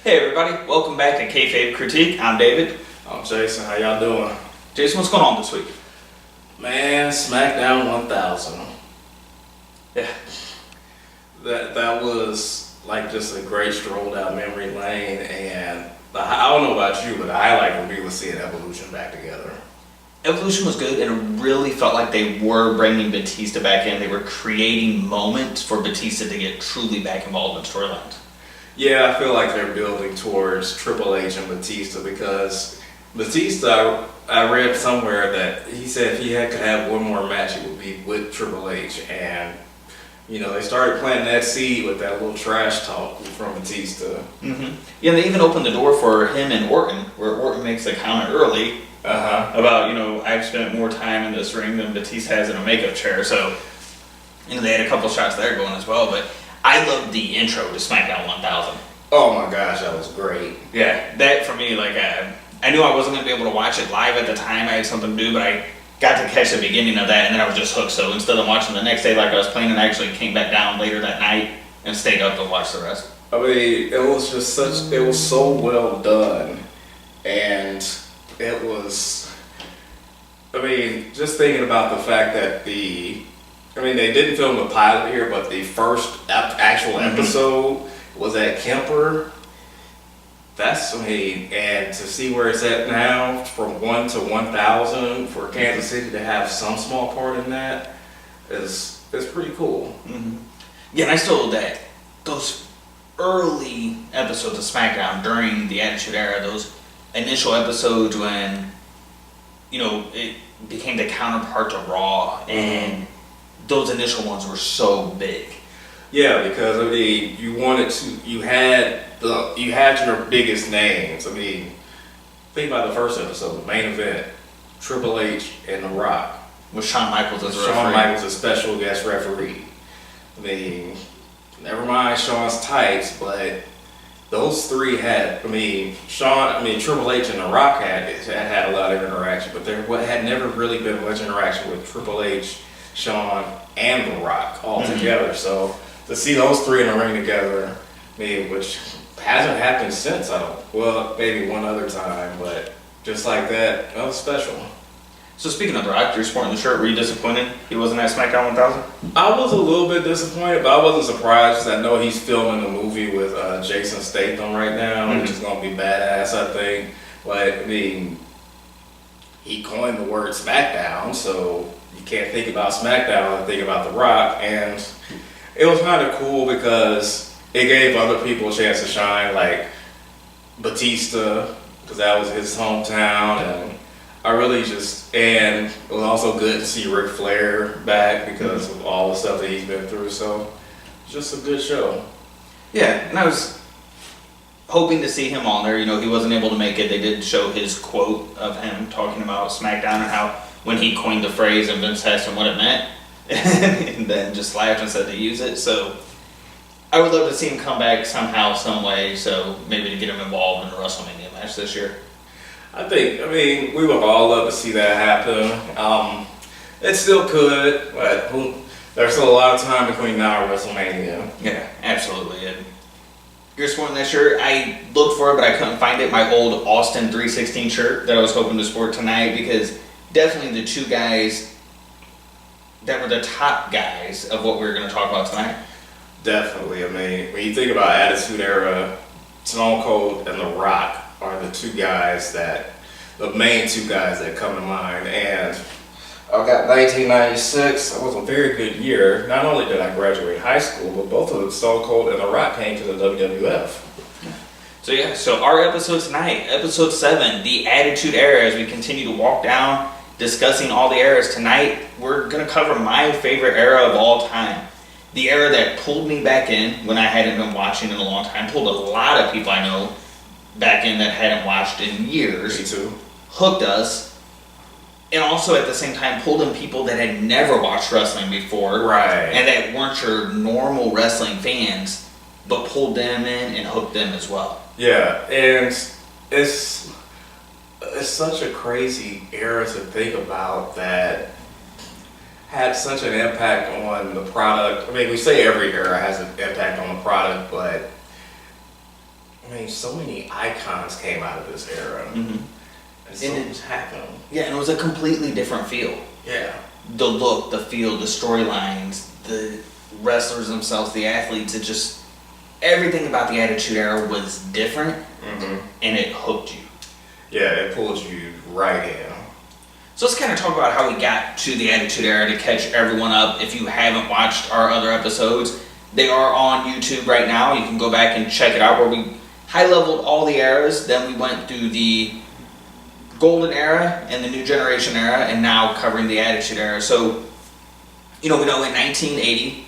Hey everybody, welcome back to Kayfabe Critique. I'm David. I'm Jason. How y'all doing? Jason, what's going on this week? Man, SmackDown 1000. Yeah. That was like just a great stroll down memory lane, and I don't know about you, but the highlight for me was seeing Evolution back together. Evolution was good, and it really felt like they were bringing Batista back in. They were creating moments for Batista to get truly back involved in storylines. Yeah, I feel like they're building towards Triple H and Batista because Batista, I read somewhere that he said if he could have one more match, it would be with Triple H. And, you know, they started planting that seed with that little trash talk from Batista. Mm-hmm. Yeah, and they even opened the door for him and Orton, where Orton makes a comment early about, I've spent more time in this ring than Batista has in a makeup chair. So, they had a couple shots there going as well, but I loved the intro to SmackDown 1000. Oh my gosh, that was great. Yeah, that for me, I knew I wasn't going to be able to watch it live at the time. I had something to do, but I got to catch the beginning of that, and then I was just hooked. So instead of watching the next day like I was planning, I actually came back down later that night and stayed up to watch the rest. I mean, it was just it was so well done. And it was, just thinking about the fact that they didn't film the pilot here, but the first actual episode was at Kemper. And to see where it's at now, from 1 to 1,000, for Kansas City to have some small part in that is pretty cool. Mm-hmm. Yeah, and I still those early episodes of SmackDown during the Attitude Era, those initial episodes when it became the counterpart to Raw, and those initial ones were so big. Yeah, because you had your biggest names. Think about the first episode, the main event, Triple H and The Rock, With Shawn Michaels as referee. Shawn Michaels as special guest referee. Never mind Shawn's tights, but those three had. Triple H and The Rock had a lot of interaction, but there had never really been much interaction with Triple H, Shawn, and The Rock all together. So to see those three in the ring together, which hasn't happened since, maybe one other time, but just like that was special. So speaking of The Rock, you're sporting the shirt. Were you disappointed he wasn't at SmackDown 1000? I was a little bit disappointed, but I wasn't surprised because I know he's filming a movie with Jason Statham right now, which is going to be badass, I think. But, he coined the word SmackDown, so you can't think about SmackDown and think about The Rock. And it was kind of cool because it gave other people a chance to shine, like Batista, because that was his hometown, and and it was also good to see Ric Flair back because of all the stuff that he's been through. So it's just a good show. Yeah, and I was hoping to see him on there. He wasn't able to make it. They did show his quote of him talking about SmackDown and how when he coined the phrase and Vince asked him what it meant, and then just laughed and said to use it. So I would love to see him come back somehow, some way. So maybe to get him involved in a WrestleMania match this year. We would all love to see that happen. It still could, but there's still a lot of time between now and WrestleMania. Yeah, absolutely. And you're sporting that shirt. I looked for it, but I couldn't find it. My old Austin 316 shirt that I was hoping to sport tonight, because definitely the two guys that were the top guys of what we were going to talk about tonight. Definitely. When you think about Attitude Era, Stone Cold and The Rock are the main two guys that come to mind. And I got 1996. It was a very good year. Not only did I graduate high school, but both of Stone Cold and The Rock came to the WWF. So our episode tonight, episode 7, the Attitude Era, as we continue to walk down discussing all the eras tonight, we're going to cover my favorite era of all time. The era that pulled me back in when I hadn't been watching in a long time, pulled a lot of people I know back in that hadn't watched in years. Me too. Hooked us, and also at the same time pulled in people that had never watched wrestling before, right? And that weren't your normal wrestling fans, but pulled them in and hooked them as well. Yeah, and it's such a crazy era to think about that had such an impact on the product. We say every era has an impact on the product, but so many icons came out of this era. Mm-hmm. And so much happened. Yeah, and it was a completely different feel. Yeah. The look, the feel, the storylines, the wrestlers themselves, the athletes, it just, everything about the Attitude Era was different, and it hooked you. Yeah, it pulled you right in. So let's kind of talk about how we got to the Attitude Era to catch everyone up. If you haven't watched our other episodes, they are on YouTube right now. You can go back and check it out where we high-leveled all the eras. Then we went through the Golden Era and the New Generation Era, and now covering the Attitude Era. So, we know in 1980,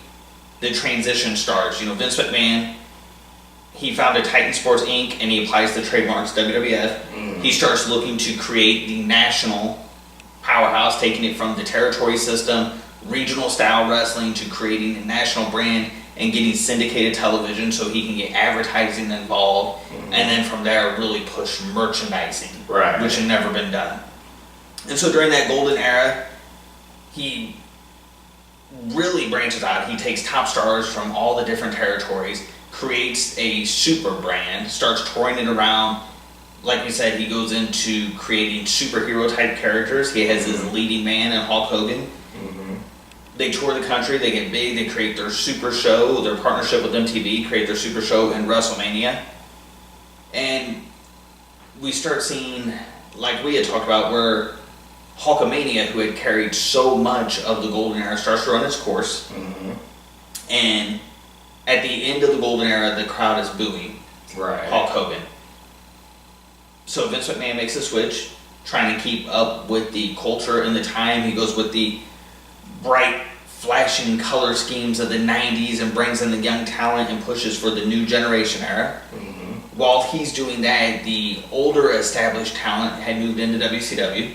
the transition starts. Vince McMahon, he founded Titan Sports Inc., and he applies the trademarks WWF. He starts looking to create the national powerhouse, taking it from the territory system, regional style wrestling, to creating a national brand and getting syndicated television so he can get advertising involved, and then from there really push merchandising, which had never been done. And so during that golden era, he really branches out. He takes top stars from all the different territories, creates a super brand, starts touring it around. Like we said, he goes into creating superhero type characters. He has his leading man in Hulk Hogan. They tour the country, they get big, they create their super show, their partnership with MTV, create their super show in WrestleMania. And we start seeing, like we had talked about, where Hulkamania, who had carried so much of the Golden Era, starts to run its course. And at the end of the Golden Era, the crowd is booing Hulk Hogan. So Vince McMahon makes a switch, trying to keep up with the culture in the time. He goes with the bright, flashing color schemes of the 90s and brings in the young talent and pushes for the New Generation Era. While he's doing that, the older established talent had moved into WCW.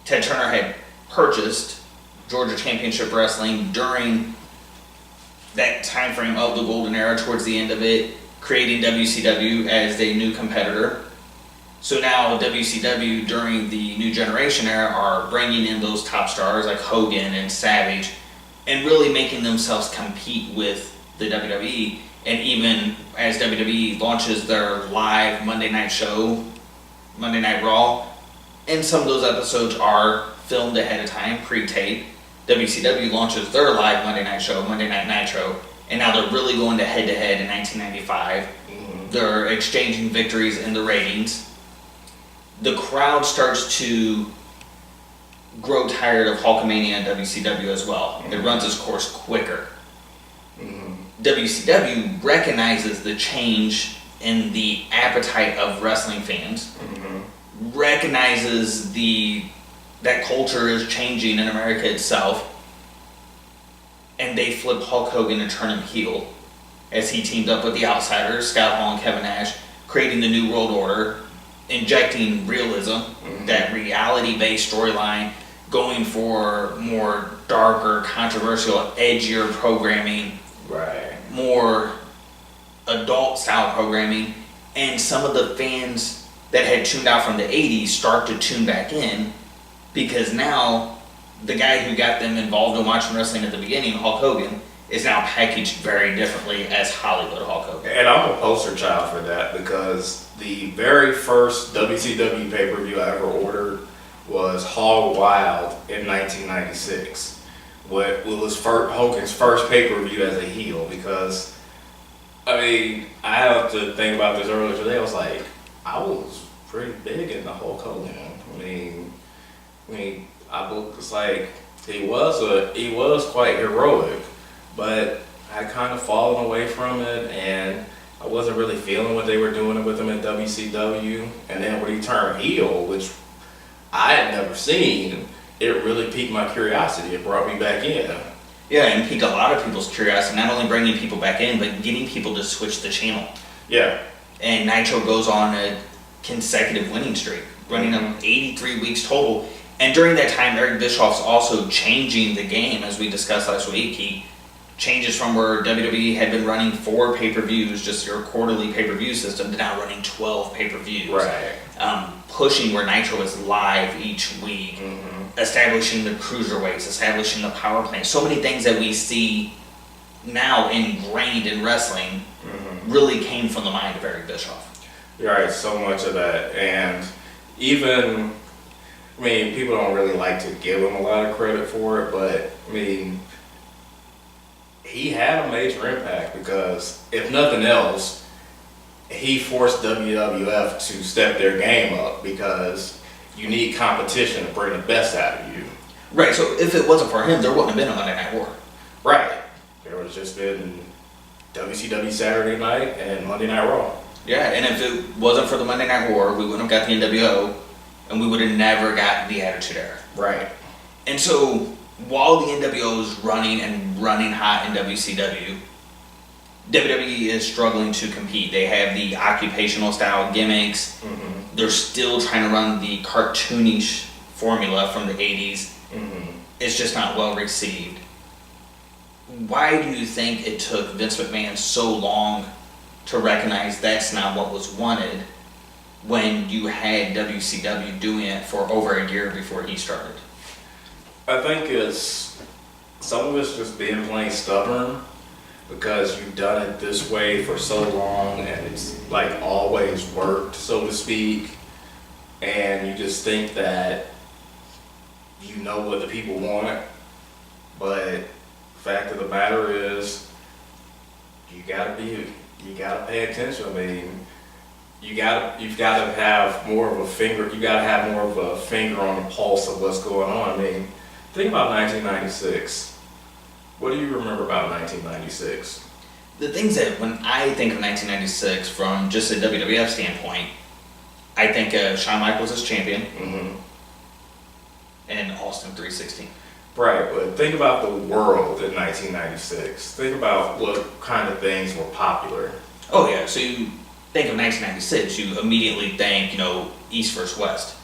Ted Turner had purchased Georgia Championship Wrestling during that time frame of the Golden Era, towards the end of it, creating WCW as a new competitor. So now WCW during the New Generation Era are bringing in those top stars like Hogan and Savage and really making themselves compete with the WWE. And even as WWE launches their live Monday night show, Monday Night Raw, and some of those episodes are filmed ahead of time, pre-tape, WCW launches their live Monday night show, Monday Night Nitro, and now they're really going to head-to-head in 1995. They're exchanging victories in the ratings. The crowd starts to grow tired of Hulkamania and WCW as well. It runs its course quicker. WCW recognizes the change in the appetite of wrestling fans, recognizes that culture is changing in America itself, and they flip Hulk Hogan and turn him heel as he teamed up with the Outsiders, Scott Hall and Kevin Nash, creating the New World Order, injecting realism, that reality-based storyline, going for more darker, controversial, edgier programming, more adult-style programming, and some of the fans that had tuned out from the 80s start to tune back in, because now the guy who got them involved in watching wrestling at the beginning, Hulk Hogan, is now packaged very differently as Hollywood Hulk Hogan. And I'm a poster child for that, because the very first WCW pay-per-view I ever ordered was Hog Wild in 1996. What was Hogan's first pay-per-view as a heel, because, I have to think about this earlier today. I was like, I was pretty big into Hulk Hogan. It's like, he was quite heroic, but I kind of fallen away from it, and I wasn't really feeling what they were doing with him in WCW. And then when he turned heel, which I had never seen, it really piqued my curiosity. It brought me back in. Yeah, and piqued a lot of people's curiosity, not only bringing people back in, but getting people to switch the channel. Yeah. And Nitro goes on a consecutive winning streak, running up 83 weeks total. And during that time, Eric Bischoff's also changing the game, as we discussed last week. He changes from where WWE had been running 4 pay-per-views, just your quarterly pay-per-view system, to now running 12 pay-per-views. Pushing where Nitro is live each week, establishing the cruiserweights, establishing the power play. So many things that we see now ingrained in wrestling really came from the mind of Eric Bischoff. You're right, so much of that. And even, I mean, people don't really like to give him a lot of credit for it, but I mean, he had a major impact because if nothing else, he forced WWF to step their game up because you need competition to bring the best out of you. Right, so if it wasn't for him, there wouldn't have been a Monday Night War. Right. There would have just been WCW Saturday Night and Monday Night Raw. Yeah, and if it wasn't for the Monday Night War, we wouldn't have got the NWO, and we would have never got the Attitude Era. Right. And so, while the NWO is running and running hot in WCW, WWE is struggling to compete. They have the occupational style gimmicks. Mm-hmm. They're still trying to run the cartoonish formula from the 80s. Mm-hmm. It's just not well received. Why do you think it took Vince McMahon so long to recognize that's not what was wanted when you had WCW doing it for over a year before he started? I think some of it's just being plain stubborn because you've done it this way for so long and it's like always worked, so to speak, and you just think that you know what the people want, but fact of the matter is you gotta pay attention. I mean, you've got to have more of a finger on the pulse of what's going on. I mean, think about 1996. What do you remember about 1996? The things that, when I think of 1996 from just a WWF standpoint, I think of Shawn Michaels as champion Mm-hmm. and Austin 316. Right, but think about the world in 1996. Think about what kind of things were popular. Oh yeah, so you think of 1996, you immediately think, East versus West.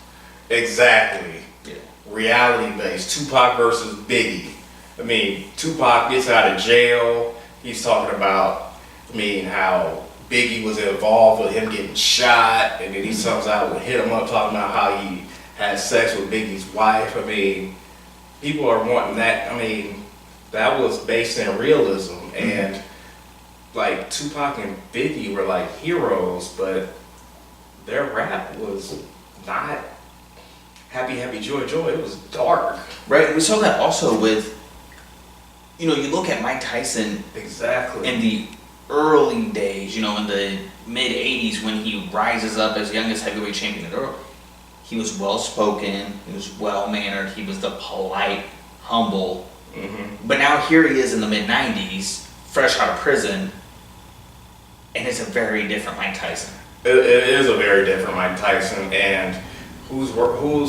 Exactly. Yeah. Reality based. Tupac versus Biggie. I mean, Tupac gets out of jail. He's talking about, how Biggie was involved with him getting shot, and then he comes out and hit him up talking about how he had sex with Biggie's wife. I mean, people are wanting that. I mean, that was based in realism, and like Tupac and Biggie were like heroes, but their rap was not happy, happy, joy, joy. It was dark. Right, and we saw that also with, you look at Mike Tyson Exactly. in the early days, in the mid 80s when he rises up as youngest heavyweight champion in the world. He was well spoken, he was well mannered, he was the polite, humble. Mm-hmm. But now here he is in the mid 90s, fresh out of prison, and it's a very different Mike Tyson. It is a very different Mike Tyson, and who's walking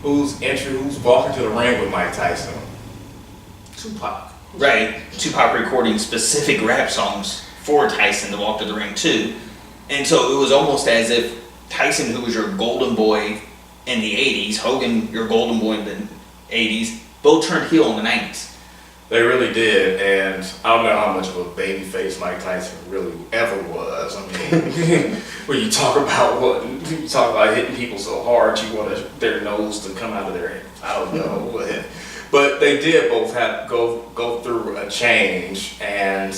to the ring with Mike Tyson? Tupac. Right, Tupac recording specific rap songs for Tyson to walk to the ring too. And so it was almost as if Tyson, who was your golden boy in the 80s, Hogan, your golden boy in the 80s, both turned heel in the 90s. They really did, and I don't know how much of a babyface Mike Tyson really ever was. I mean, when you talk about hitting people so hard, you want their nose to come out of their head. I don't know, but they did both have go through a change, and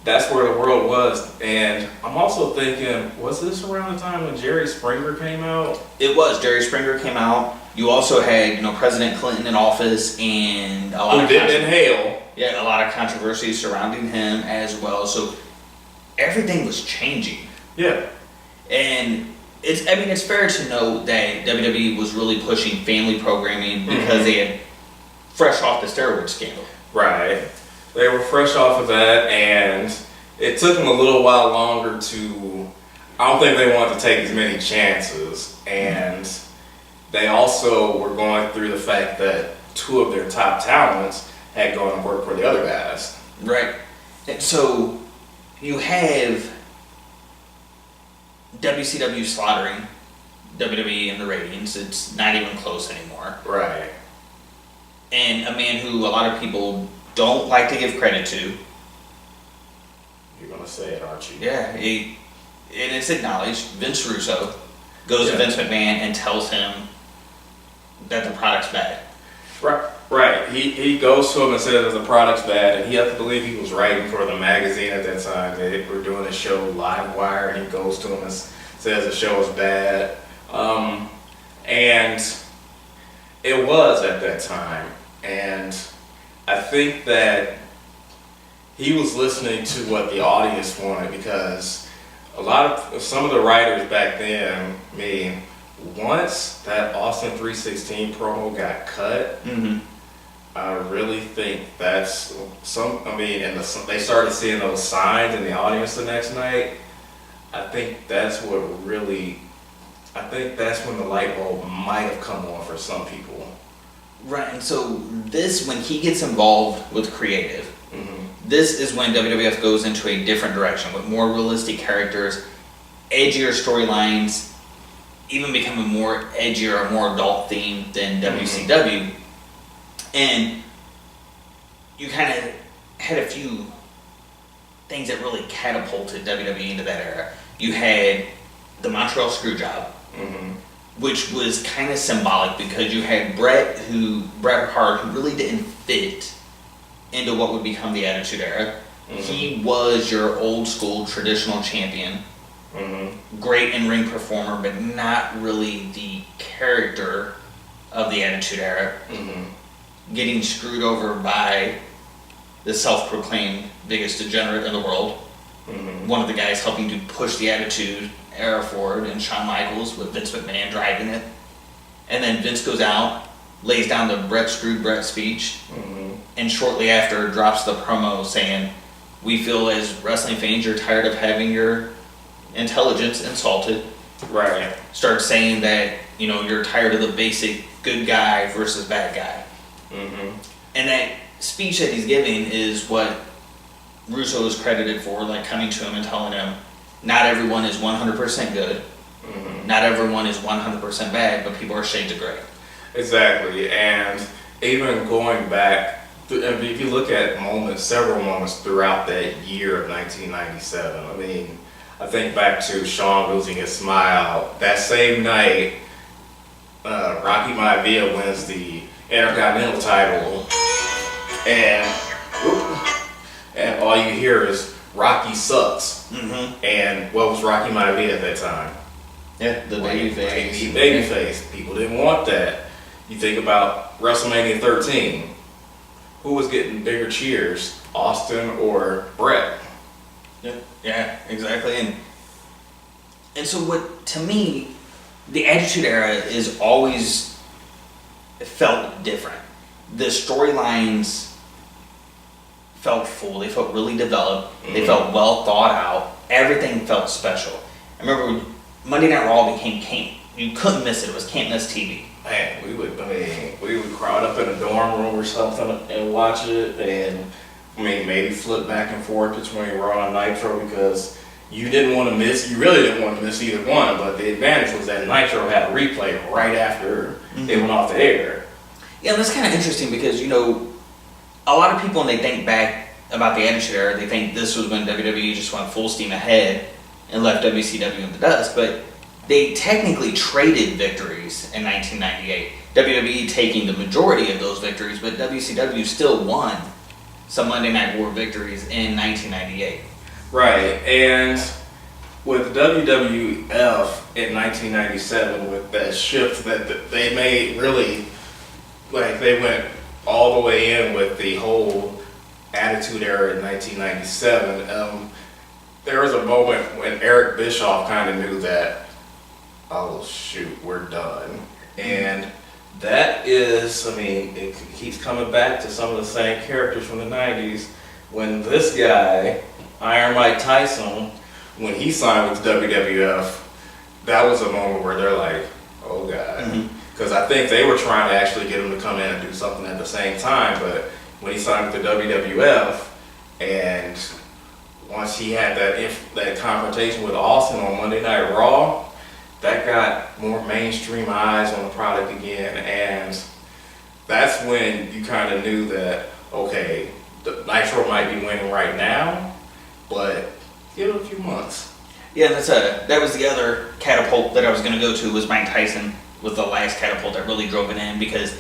that's where the world was. And I'm also thinking, was this around the time when Jerry Springer came out? It was. Jerry Springer came out. You also had, President Clinton in office, and a lot a lot of controversy surrounding him as well. So everything was changing. Yeah. And it's fair to note that WWE was really pushing family programming because they had fresh off the steroid scandal. Right. They were fresh off of that, and it took them a little while longer I don't think they wanted to take as many chances, and they also were going through the fact that two of their top talents had gone and worked for the other guys. Right. And so you have WCW slaughtering WWE in the ratings. It's not even close anymore. Right. And a man who a lot of people don't like to give credit to. You're going to say it, aren't you? Yeah. And it's acknowledged. Vince Russo goes to Vince McMahon and tells him that the product's bad. Right. Right. He goes to him and says that the product's bad, and he has to believe he was writing for the magazine at that time. They were doing a show, Live Wire, and he goes to him and says the show is bad. And it was at that time. And I think that he was listening to what the audience wanted, because some of the writers back then, I mean, once that Austin 316 promo got cut, I really think that's they started seeing those signs in the audience the next night. I think that's when the light bulb might have come on for some people. Right, and so when he gets involved with creative, this is when WWF goes into a different direction with more realistic characters, edgier storylines, even becoming more edgier, more adult themed than WCW. And you kind of had a few things that really catapulted WWE into that era. You had the Montreal Screwjob, which was kind of symbolic because you had Bret Hart, who really didn't fit into what would become the Attitude Era. He was your old school traditional champion, great in-ring performer, but not really the character of the Attitude Era. Getting screwed over by the self-proclaimed biggest degenerate in the world. One of the guys helping to push the Attitude Era forward, and Shawn Michaels with Vince McMahon driving it. And then Vince goes out, lays down the Bret screwed Bret speech, and shortly after drops the promo saying, "We feel as wrestling fans you're tired of having your intelligence insulted." Right. Starts saying that, you're tired of the basic good guy versus bad guy. And that speech that he's giving is what Russo is credited for, like coming to him and telling him, not everyone is 100% good, not everyone is 100% bad, but people are shades of gray. Exactly, and even going back, if you look at several moments throughout that year of 1997, I mean, I think back to Shawn losing his smile. That same night, Rocky Maivia wins the Intercontinental title, and all you hear is Rocky sucks. And what was Rocky Maivia at that time? Yeah, the babyface. Babyface. People didn't want that. You think about WrestleMania 13. Who was getting bigger cheers, Austin or Bret? Yeah, exactly. And so to me, the Attitude Era is always felt different. The storylines felt full. They felt really developed. They felt well thought out. Everything felt special. I remember when Monday Night Raw became you couldn't miss it. It was can't miss TV. Man, we would crowd up in a dorm room or something and watch it, and maybe flip back and forth between Raw and Nitro because you really didn't want to miss either one, but the advantage was that Nitro had a replay right after they went off the air. Yeah, and that's kind of interesting because, a lot of people, when they think back about the Attitude Era, they think this was when WWE just went full steam ahead and left WCW in the dust, but they technically traded victories in 1998. WWE taking the majority of those victories, but WCW still won some Monday Night War victories in 1998. Right, and with WWF in 1997, with that shift that they made, really, they went all the way in with the whole Attitude Era in 1997. There was a moment when Eric Bischoff kind of knew that, oh shoot, we're done. And that is, it keeps coming back to some of the same characters from the 90s. When this guy, Iron Mike Tyson, when he signed with WWF, that was a moment where they're like, oh God. Because I think they were trying to actually get him to come in and do something at the same time, but when he signed with the WWF, and once he had that confrontation with Austin on Monday Night Raw, that got more mainstream eyes on the product again, and that's when you kind of knew that, okay, the Nitro might be winning right now, but give it a few months. Yeah, that was the other catapult that I was going to go to was Mike Tyson was the last catapult that really drove it in because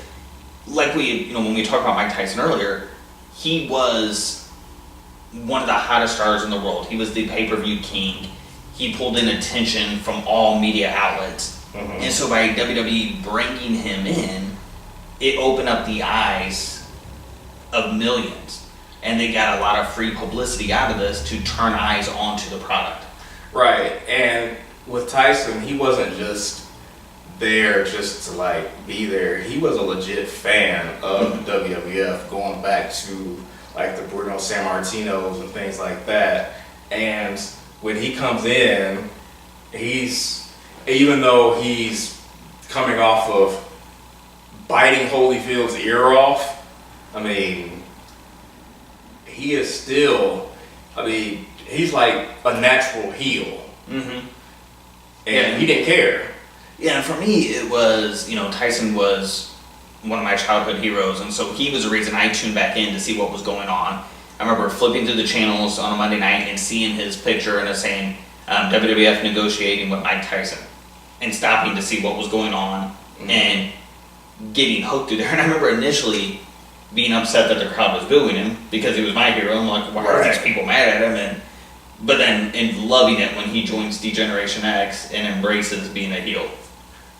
like when we talked about Mike Tyson earlier, he was one of the hottest stars in the world. He was the pay-per-view king. He pulled in attention from all media outlets. Mm-hmm. And so by WWE bringing him in, it opened up the eyes of millions. And they got a lot of free publicity out of this to turn eyes onto the product. Right. And with Tyson, he wasn't just there just to like be there. He was a legit fan of the WWF, going back to like the Bruno Sammartinos and things like that. And when he comes in, even though he's coming off of biting Holyfield's ear off, I mean, he is still, he's like a natural heel. Mm-hmm. And he didn't care. Yeah, and for me, it was, Tyson was one of my childhood heroes, and so he was the reason I tuned back in to see what was going on. I remember flipping through the channels on a Monday night and seeing his picture and it saying WWF negotiating with Mike Tyson, and stopping to see what was going on and getting hooked through there. And I remember initially being upset that the crowd was booing him because he was my hero. I'm like, why are these people mad at him? But then loving it when he joins D-Generation X and embraces being a heel.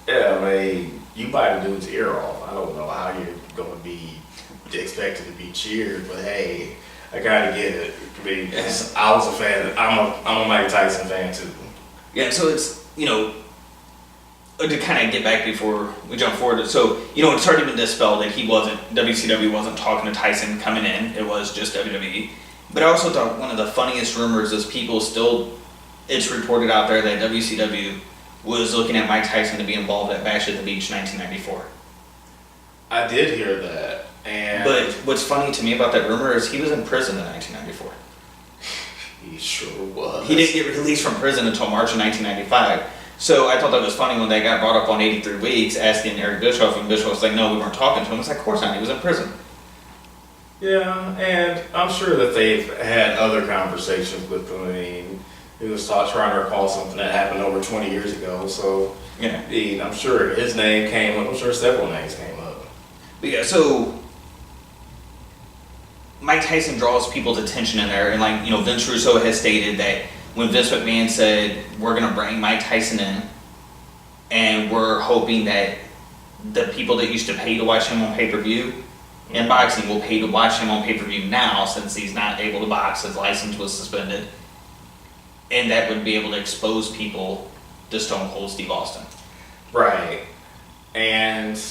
Yeah, you bite a dude's ear off. I don't know how you're going to be expected to be cheered, but hey, I gotta get it. I was a fan. I'm a Mike Tyson fan too. Yeah, so it's to kind of get back before we jump forward. So it's already been dispelled that WCW wasn't talking to Tyson coming in. It was just WWE. But I also thought one of the funniest rumors is it's reported out there that WCW was looking at Mike Tyson to be involved at Bash at the Beach 1994. I did hear that. But what's funny to me about that rumor is he was in prison in 1994. He sure was. He didn't get released from prison until March of 1995. So I thought that was funny when they got brought up on 83 Weeks, asking Eric Bischoff, and Bischoff was like, no, we weren't talking to him. It's like, of course not, he was in prison. Yeah, and I'm sure that they've had other conversations with him. He was trying to recall something that happened over 20 years ago, so yeah, I'm sure his name came up. I'm sure several names came up. But yeah, so Mike Tyson draws people's attention in there, and Vince Russo has stated that when Vince McMahon said, we're going to bring Mike Tyson in, and we're hoping that the people that used to pay to watch him on pay-per-view in boxing will pay to watch him on pay-per-view now, since he's not able to box, his license was suspended, and that would be able to expose people to Stone Cold Steve Austin. Right. And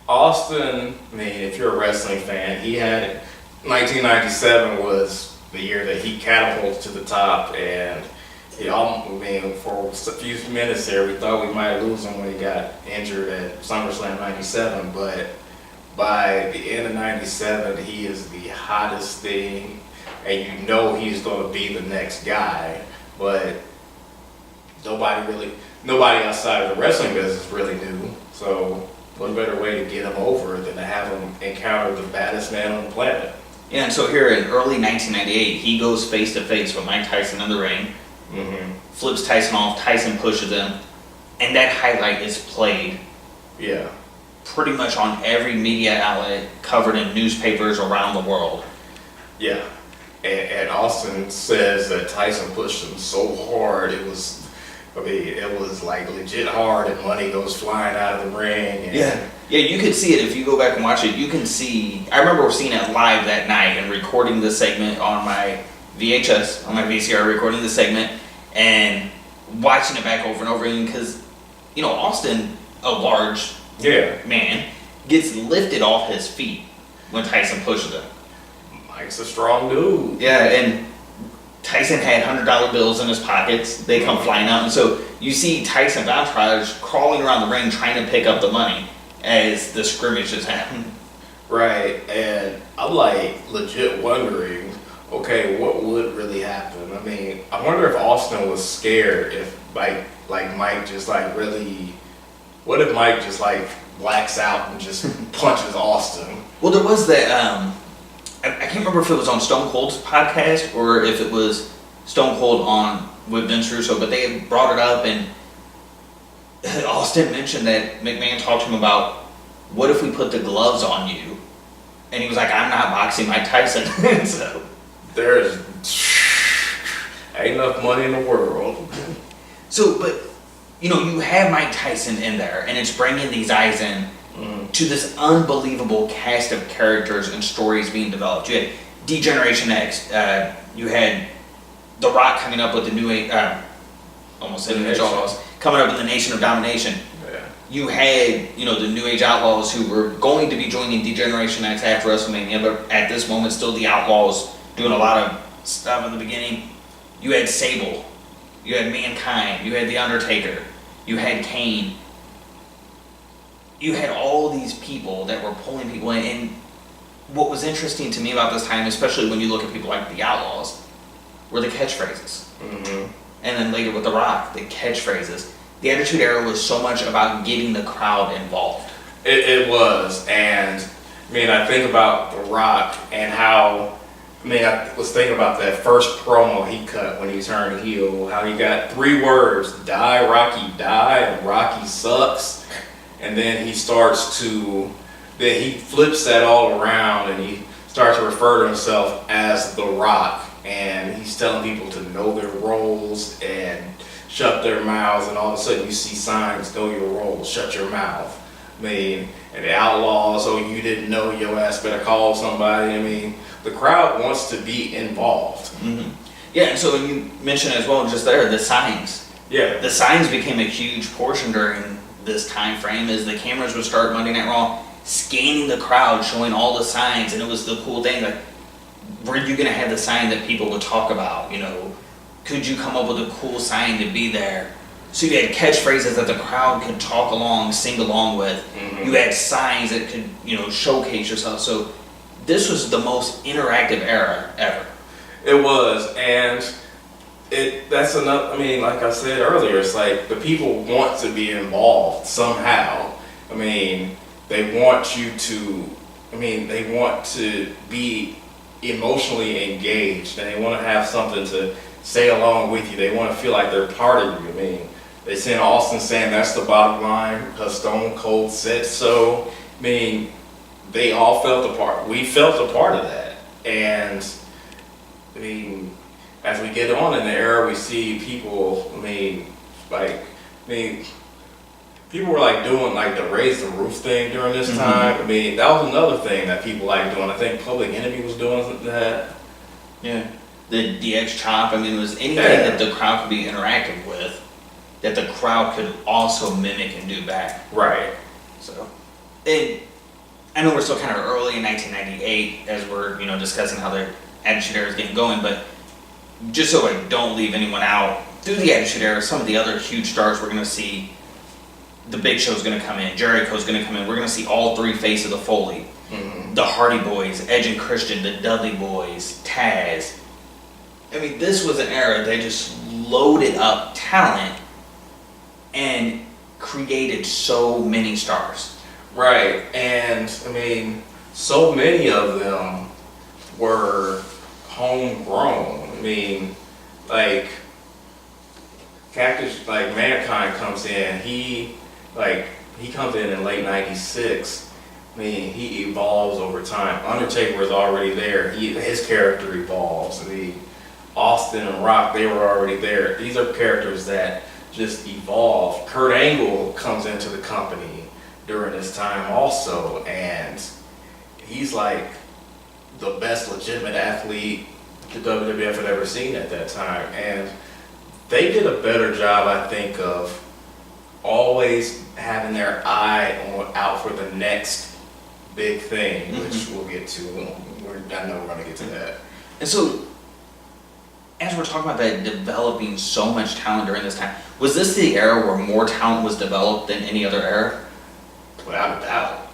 Austin, if you're a wrestling fan, 1997 was the year that he catapulted to the top, and for a few minutes there, we thought we might lose him when he got injured at SummerSlam 97, but by the end of 97, he is the hottest thing, and he's going to be the next guy, but nobody outside of the wrestling business really knew, so what better way to get him over than to have him encounter the baddest man on the planet. Yeah, and so here in early 1998, he goes face-to-face with Mike Tyson in the ring, flips Tyson off, Tyson pushes him, and that highlight is played pretty much on every media outlet, covered in newspapers around the world. Yeah, and Austin says that Tyson pushed him so hard, it was like legit hard, and money goes flying out of the ring. And Yeah, you could see it if you go back and watch it. You can see, I remember seeing it live that night and recording the segment on my VHS, on my VCR, recording the segment and watching it back over and over again because, Austin, a large man, gets lifted off his feet when Tyson pushes him. Mike's a strong dude. Yeah, and Tyson had $100 bills in his pockets. They come flying out. And so you see Tyson's entourage crawling around the ring trying to pick up the money as the scrimmages happen. Right, and I'm legit wondering, okay, what would really happen? I wonder if Austin was scared if Mike just really, what if Mike just blacks out and just punches Austin? Well, there was that, I can't remember if it was on Stone Cold's podcast or if it was Stone Cold with Vince Russo, but they had brought it up and Austin mentioned that McMahon talked to him about what if we put the gloves on you? And he was like, I'm not boxing Mike Tyson. So There's ain't enough money in the world. So, but, you know, you have Mike Tyson in there, and it's bringing these guys in to this unbelievable cast of characters and stories being developed. You had D-Generation X, you had The Rock coming up with the new age, almost said New Age Outlaws, coming up in the Nation of Domination. Yeah. You had, you know, the New Age Outlaws who were going to be joining D-Generation X after WrestleMania, but at this moment still the Outlaws doing a lot of stuff in the beginning. You had Sable, you had Mankind, you had The Undertaker, you had Kane. You had all these people that were pulling people in, and what was interesting to me about this time, especially when you look at people like the Outlaws, were the catchphrases. Mm-hmm. And then later with The Rock, the catchphrases. The Attitude Era was so much about getting the crowd involved. It was, and I mean, I think about The Rock and how, I mean, I was thinking about that first promo he cut when he turned heel, how he got 3 words, die, Rocky, die, and Rocky sucks. And then he starts to, then he flips that all around and he starts to refer to himself as The Rock. And he's telling people to know their roles and shut their mouths. And all of a sudden you see signs, know your role, shut your mouth. I mean, and the Outlaws, oh, you didn't know, your ass better call somebody. I mean, the crowd wants to be involved. Mm-hmm. Yeah, and so you mentioned as well just there, the signs. Yeah. The signs became a huge portion during this time frame as the cameras would start Monday Night Raw, scanning the crowd, showing all the signs, and it was the cool thing, like, were you going to have the sign that people would talk about, you know? Could you come up with a cool sign to be there? So you had catchphrases that the crowd could talk along, sing along with. Mm-hmm. You had signs that could, you know, showcase yourself. So this was the most interactive era ever. It was, and that's another, I mean, like I said earlier, it's like the people want to be involved somehow. I mean, they want you to, they want to be emotionally engaged, and they want to have something to say along with you. They want to feel like they're part of you. I mean, they seen Austin saying that's the bottom line because Stone Cold said so. I mean, they all felt a part. We felt a part of that. And I mean, as we get on in the era, we see people, people were like doing like the raise the roof thing during this time. I mean, that was another thing that people like doing. I think Public Enemy was doing that. Yeah. The DX Chop, I mean, it was anything that the crowd could be interactive with, that the crowd could also mimic and do back. Right. So, and I know we're still kind of early in 1998 as we're, you know, discussing how the Attitude Era is getting going, but just so I don't leave anyone out, through the Attitude Era, some of the other huge stars we're going to see, the Big Show's going to come in, Jericho's going to come in, we're going to see all 3 faces of the Foley, the Hardy Boys, Edge and Christian, the Dudley Boys, Taz. I mean, this was an era that just loaded up talent and created so many stars. Right, and I mean, so many of them were homegrown. I mean, like Cactus, like Mankind comes in. He comes in late '96. I mean, he evolves over time. Undertaker was already there. His character evolves. I mean, Austin and Rock, they were already there. These are characters that just evolve. Kurt Angle comes into the company during this time also, and he's like the best legitimate athlete the WWF had ever seen at that time. And they did a better job, I think, of always having their eye out for the next big thing, which we'll get to. I know we're going to get to that. And so, as we're talking about that, developing so much talent during this time, was this the era where more talent was developed than any other era? Without a doubt.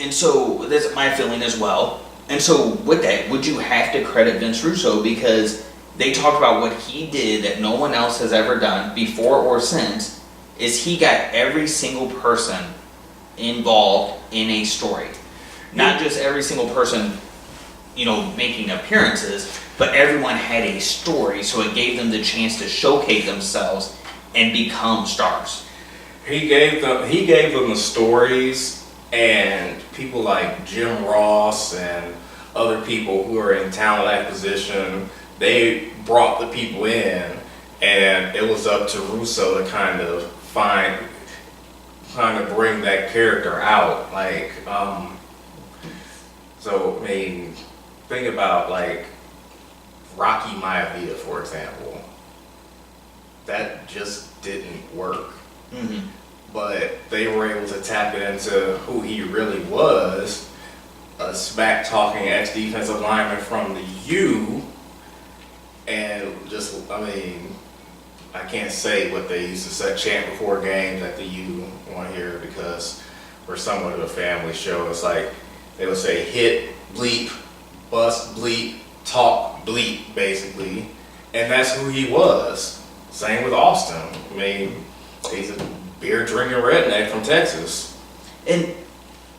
And so, that's my feeling as well. And so, with that, would you have to credit Vince Russo because they talked about what he did that no one else has ever done before or since, is he got every single person involved in a story. Not just every single person, you know, making appearances, but everyone had a story, so it gave them the chance to showcase themselves and become stars. He gave them the stories, And people like Jim Ross and other people who are in talent acquisition, they brought the people in, and it was up to Russo to kind of bring that character out. Like, so I mean, think about like Rocky Maivia, for example. That just didn't work. Mm-hmm. But they were able to tap into who he really was, a smack-talking ex-defensive lineman from the U, and just, I mean, I can't say what they used to say, chant before games at the U on here because we're somewhat of a family show. It's like they would say hit, bleep, bust, bleep, talk, bleep, basically, and that's who he was. Same with Austin. I mean, he's a beer drinking redneck from Texas. And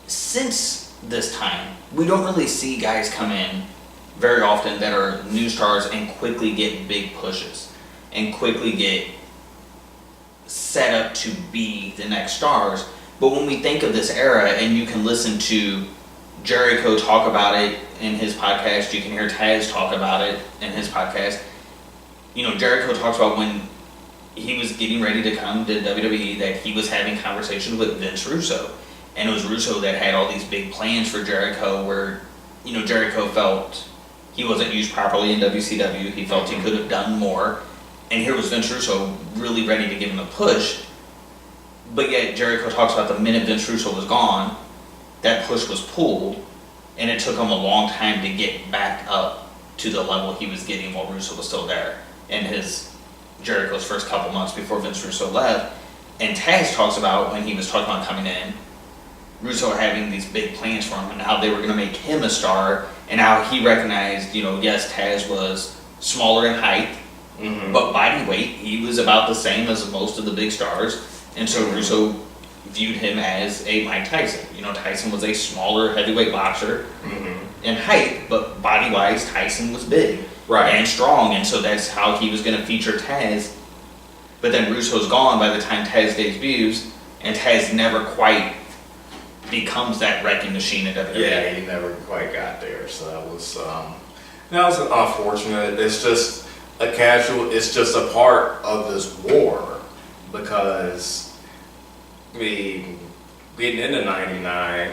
since this time, we don't really see guys come in very often that are new stars and quickly get big pushes and quickly get set up to be the next stars. But when we think of this era, and you can listen to Jericho talk about it in his podcast, you can hear Taz talk about it in his podcast. You know, Jericho talks about when he was getting ready to come to WWE that he was having conversations with Vince Russo. And it was Russo that had all these big plans for Jericho where, you know, Jericho felt he wasn't used properly in WCW. He felt he could have done more. And here was Vince Russo really ready to give him a push. But yet Jericho talks about the minute Vince Russo was gone, that push was pulled. And it took him a long time to get back up to the level he was getting while Russo was still there. And Jericho's first couple months before Vince Russo left. And Taz talks about when he was talking about coming in, Russo having these big plans for him and how they were going to make him a star, and how he recognized, you know, yes, Taz was smaller in height, but body weight, he was about the same as most of the big stars. And so Russo viewed him as a Mike Tyson. You know, Tyson was a smaller heavyweight boxer in height, but body-wise, Tyson was big. Right. And strong, and so that's how he was going to feature Taz. But then Russo's gone by the time Taz debuts, and Taz never quite becomes that wrecking machine in WWE. Yeah, he never quite got there, so that was unfortunate. It's just it's just a part of this war, because, I mean, getting into 99,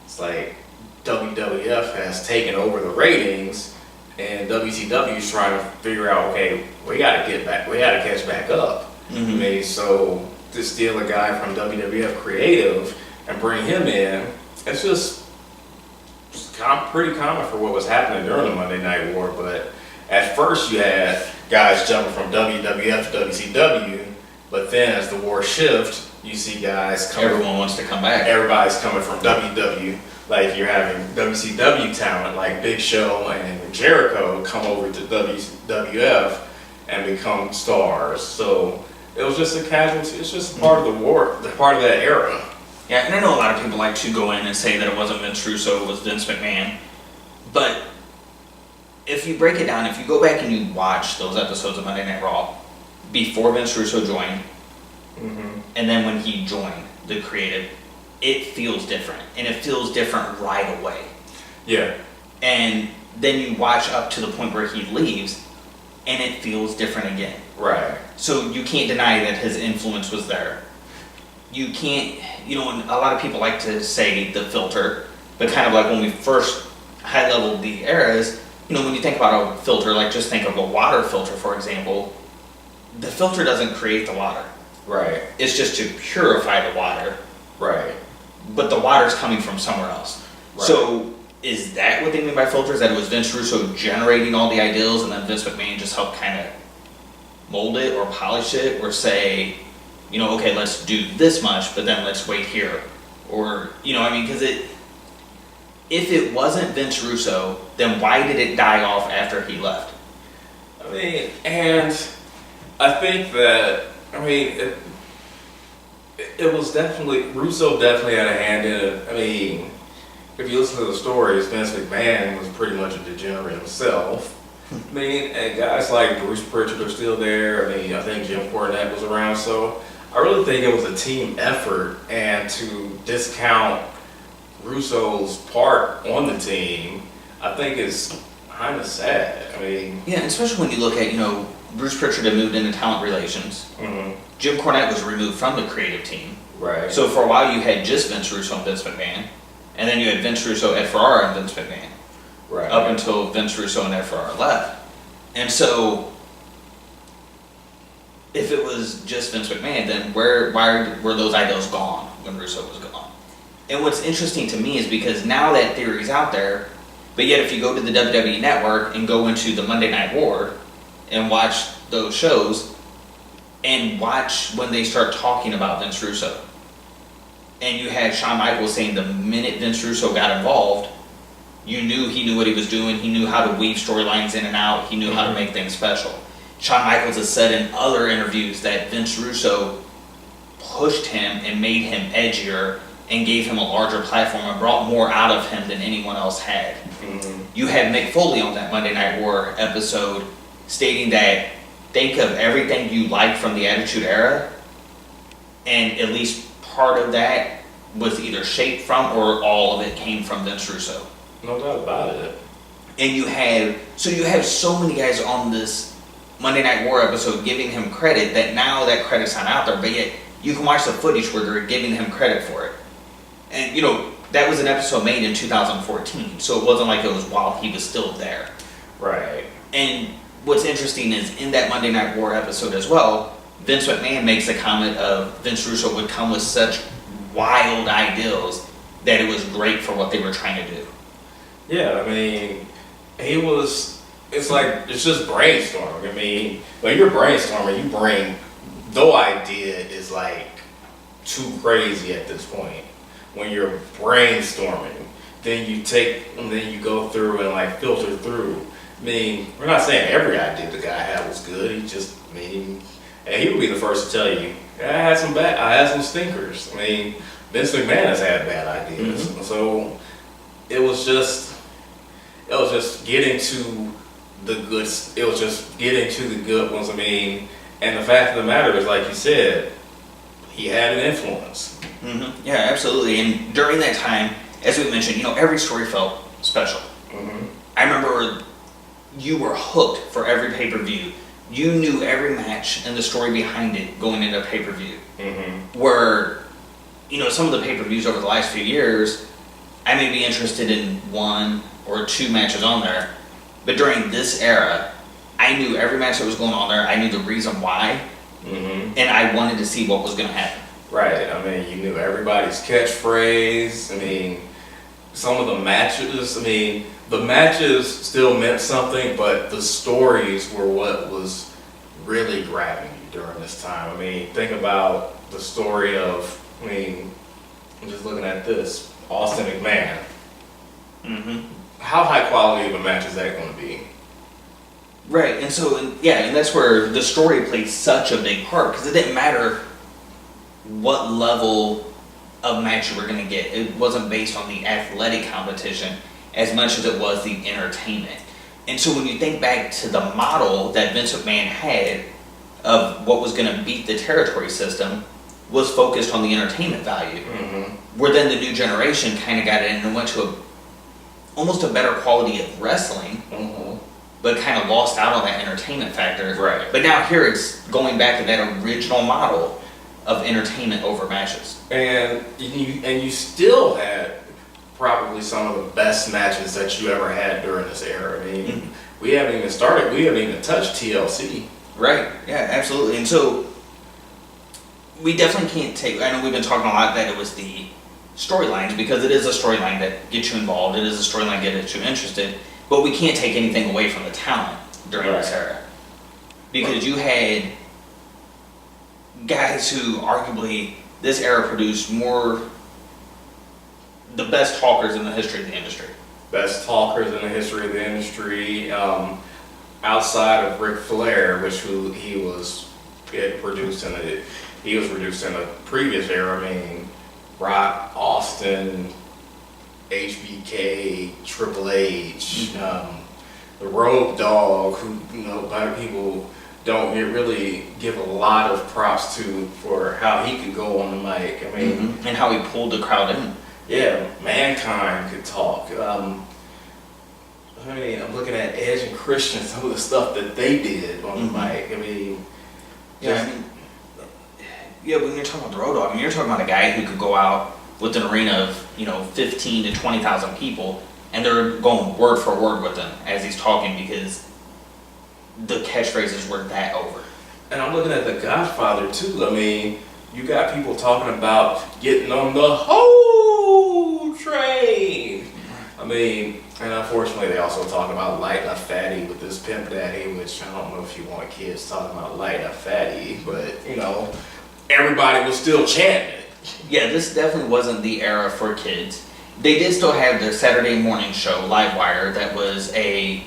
it's like WWF has taken over the ratings, and WCW is trying to figure out, okay, we got to catch back up. I mean, so to steal a guy from WWF Creative and bring him in, it's just pretty common for what was happening during the Monday Night War. But at first you had guys jumping from WWF to WCW, but then as the war shifts, you see guys coming. Everyone wants to come back. Everybody's coming from WW. Like, you're having WCW talent like Big Show and Jericho come over to WWF and become stars. So it was just a casualty. It's just part of the war, part of that era. Yeah, and I know a lot of people like to go in and say that it wasn't Vince Russo, it was Vince McMahon. But if you break it down, if you go back and you watch those episodes of Monday Night Raw before Vince Russo joined, and then when he joined the creative, it feels different, and it feels different right away. Yeah. And then you watch up to the point where he leaves, and it feels different again. Right. So you can't deny that his influence was there. You can't, you know, and a lot of people like to say the filter, but kind of like when we first high-leveled the eras, you know, when you think about a filter, like just think of a water filter, for example, the filter doesn't create the water. Right. It's just to purify the water. Right. But the water's coming from somewhere else. Right. So is that what they mean by filters? That it was Vince Russo generating all the ideals and then Vince McMahon just helped kind of mold it or polish it or say, you know, okay, let's do this much, but then let's wait here. Or, you know, I mean, because if it wasn't Vince Russo, then why did it die off after he left? I mean, and I think that, I mean, it was definitely, Russo definitely had a hand in it. I mean, if you listen to the stories, Vince McMahon was pretty much a degenerate himself. I mean, and guys like Bruce Pritchard are still there. I mean, I think Jim Cornette was around. So I really think it was a team effort, and to discount Russo's part on the team, I think is kind of sad. I mean, Yeah, especially when you look at, Bruce Pritchard had moved into talent relations. mm-hmm. Jim Cornette was removed from the creative team. Right. So for a while you had just Vince Russo and Vince McMahon. And then you had Vince Russo, Ed Ferrara, and Vince McMahon. Right. Up until Vince Russo and Ed Ferrara left. And so, if it was just Vince McMahon, then why were those ideals gone when Russo was gone? And what's interesting to me is because now that theory's out there, but yet if you go to the WWE Network and go into the Monday Night War and watch those shows, and watch when they start talking about Vince Russo, and you had Shawn Michaels saying the minute Vince Russo got involved, you knew he knew what he was doing, he knew how to weave storylines in and out, he knew how to make things special. Shawn Michaels has said in other interviews that Vince Russo pushed him and made him edgier and gave him a larger platform and brought more out of him than anyone else had. Mm-hmm. You had Mick Foley on that Monday Night War episode stating that think of everything you liked from the Attitude Era, and at least part of that was either shaped from or all of it came from Vince Russo. No doubt about it. And you have so many guys on this Monday Night War episode giving him credit that now that credit's not out there, but yet you can watch the footage where they're giving him credit for it. And that was an episode made in 2014, so it wasn't like it was while he was still there. Right. And what's interesting is in that Monday Night War episode as well, Vince McMahon makes a comment of Vince Russo would come with such wild ideals that it was great for what they were trying to do. Yeah, I mean, it's just brainstorming. I mean, when you're brainstorming, you bring, no idea is like too crazy at this point. When you're brainstorming, then you go through and like filter through. I mean, we're not saying every idea the guy had was good. And he would be the first to tell you, I had some stinkers. I mean, Vince McMahon has had bad ideas. Mm-hmm. So it was just getting to the good. It was just getting to the good ones. I mean, and the fact of the matter is, like you said, he had an influence. Mm-hmm. Yeah, absolutely. And during that time, as we mentioned, every story felt special. Mm-hmm. I remember you were hooked for every pay-per-view. You knew every match and the story behind it going into pay-per-view. Mm-hmm. Where, some of the pay-per-views over the last few years, I may be interested in one or two matches on there, but during this era, I knew every match that was going on there. I knew the reason why, mm-hmm. and I wanted to see what was going to happen. Right. I mean, you knew everybody's catchphrase. I mean, some of the matches. I mean, the matches still meant something, but the stories were what was really grabbing you during this time. I mean, think about the story of. I mean, I'm just looking at this Austin McMahon. Mm-hmm. How high quality of a match is that going to be? Right, and that's where the story played such a big part, because it didn't matter what level of match you were going to get. It wasn't based on the athletic competition as much as it was the entertainment. And so when you think back to the model that Vince McMahon had of what was going to beat the territory system, was focused on the entertainment value. Mm-hmm. Where then the new generation kind of got in and went to almost a better quality of wrestling, mm-hmm. but kind of lost out on that entertainment factor. Right. But now here it's going back to that original model of entertainment over matches. And you still had probably some of the best matches that you ever had during this era. I mean, mm-hmm. we haven't even touched TLC. Right, yeah, absolutely. And so, we definitely can't take, I know we've been talking a lot that it was the storylines, because it is a storyline that gets you involved, it is a storyline that gets you interested, but we can't take anything away from the talent during this era. Because you had guys who arguably, this era produced the best talkers in the history of the industry. Best talkers in the history of the industry, outside of Ric Flair, he was produced in a previous era. I mean, Rock, Austin, HBK, Triple H, the Road Dogg, who a lot of people don't really give a lot of props to for how he could go on the mic. I mean, and how he pulled the crowd in. Yeah, Mankind could talk. I mean, I'm looking at Edge and Christian, some of the stuff that they did on the mic. I mean, when you're talking about the Road Dogg, I mean, you're talking about a guy who could go out with an arena of 15 to 20,000 people, and they're going word for word with him as he's talking because the catchphrases were that over. And I'm looking at The Godfather too. I mean, you got people talking about getting on the whole train. I mean, and unfortunately, they also talk about lighting a fatty with this Pimp Daddy, which I don't know if you want kids talking about lighting a fatty, but everybody was still chanting it. Yeah, this definitely wasn't the era for kids. They did still have their Saturday morning show, Livewire, that was a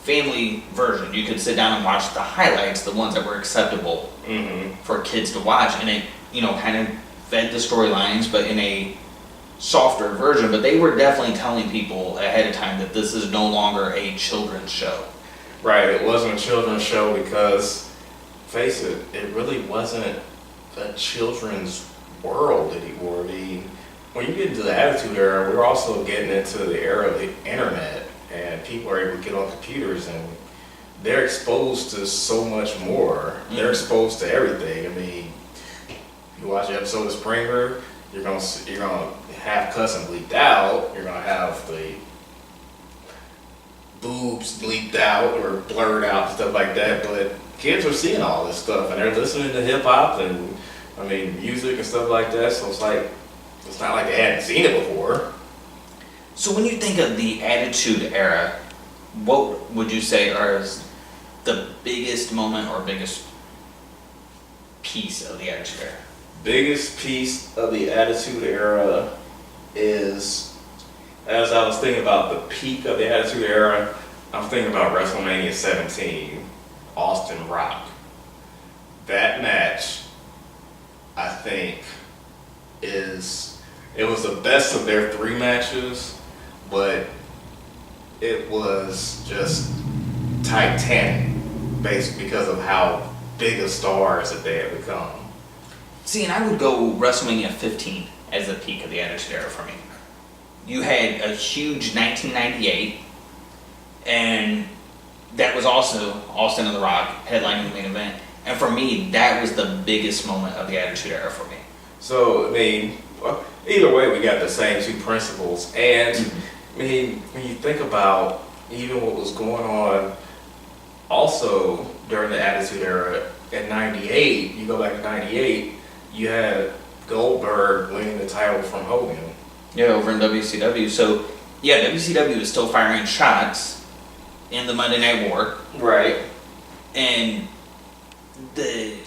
family version. You could sit down and watch the highlights, the ones that were acceptable for kids to watch, and it, kind of fed the storylines, but in a softer version. But they were definitely telling people ahead of time that this is no longer a children's show. Right, it wasn't a children's show because, face it, it really wasn't a children's world anymore. When you get into the Attitude Era, we're also getting into the era of the internet, and people are able to get on computers, and they're exposed to so much more. They're exposed to everything. I mean, you watch an episode of Springer, you're gonna have cussing bleeped out. You're gonna have the boobs bleeped out or blurred out and stuff like that. But kids are seeing all this stuff, and they're listening to hip hop and music and stuff like that. So it's not like they hadn't seen it before. So when you think of the Attitude Era, what would you say are the biggest moment or biggest piece of the Attitude Era? Biggest piece of the Attitude Era is, as I was thinking about the peak of the Attitude Era, I'm thinking about WrestleMania 17, Austin Rock. That match, I think, it was the best of their 3 matches, but it was just titanic based because of how big of stars that they had become. See, and I would go WrestleMania 15 as the peak of the Attitude Era for me. You had a huge 1998, and that was also Austin and The Rock headlining the main event. And for me, that was the biggest moment of the Attitude Era for me. So, either way, we got the same 2 principles. And, when you think about even what was going on also during the Attitude Era in 98, you go back to 98, you had Goldberg winning the title from Hogan. Yeah, over in WCW. So, yeah, WCW was still firing shots in the Monday Night War. Right. And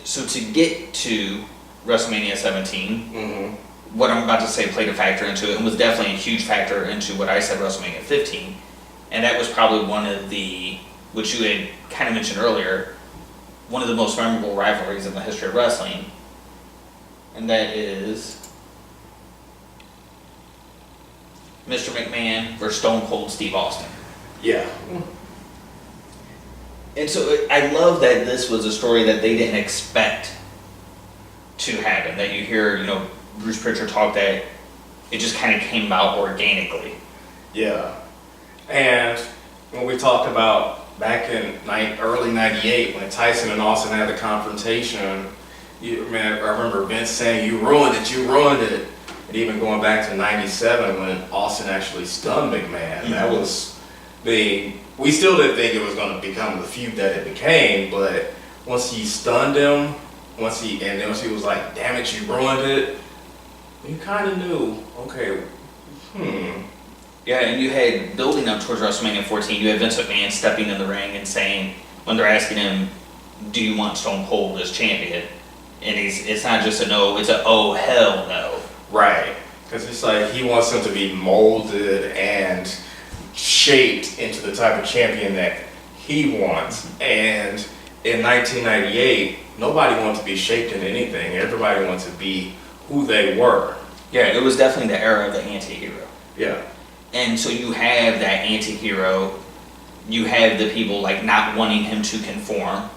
so to get to WrestleMania 17, what I'm about to say played a factor into it and was definitely a huge factor into what I said WrestleMania 15. And that was probably one of the, which you had kind of mentioned earlier, one of the most memorable rivalries in the history of wrestling. And that is Mr. McMahon versus Stone Cold Steve Austin. Yeah. And so I love that this was a story that they didn't expect to happen. That you hear, Bruce Pritchard talk that it just kind of came about organically. Yeah. And when we talked about back in early 98 when Tyson and Austin had the confrontation, I remember Vince saying, you ruined it. And even going back to 97 when Austin actually stunned McMahon, that was we still didn't think it was going to become the feud that it became, but once he stunned him, once he was like, damn it, you ruined it, you kind of knew, okay, Yeah, and you had, building up towards WrestleMania 14, you had Vince McMahon stepping in the ring and saying, when they're asking him, do you want Stone Cold as champion? And it's not just a no, it's a oh hell no. Right, because it's like he wants him to be molded and shaped into the type of champion that he wants. And in 1998, nobody wanted to be shaped into anything. Everybody wanted to be who they were. Yeah, it was definitely the era of the anti-hero. Yeah. And so you have that anti-hero, you have the people like not wanting him to conform,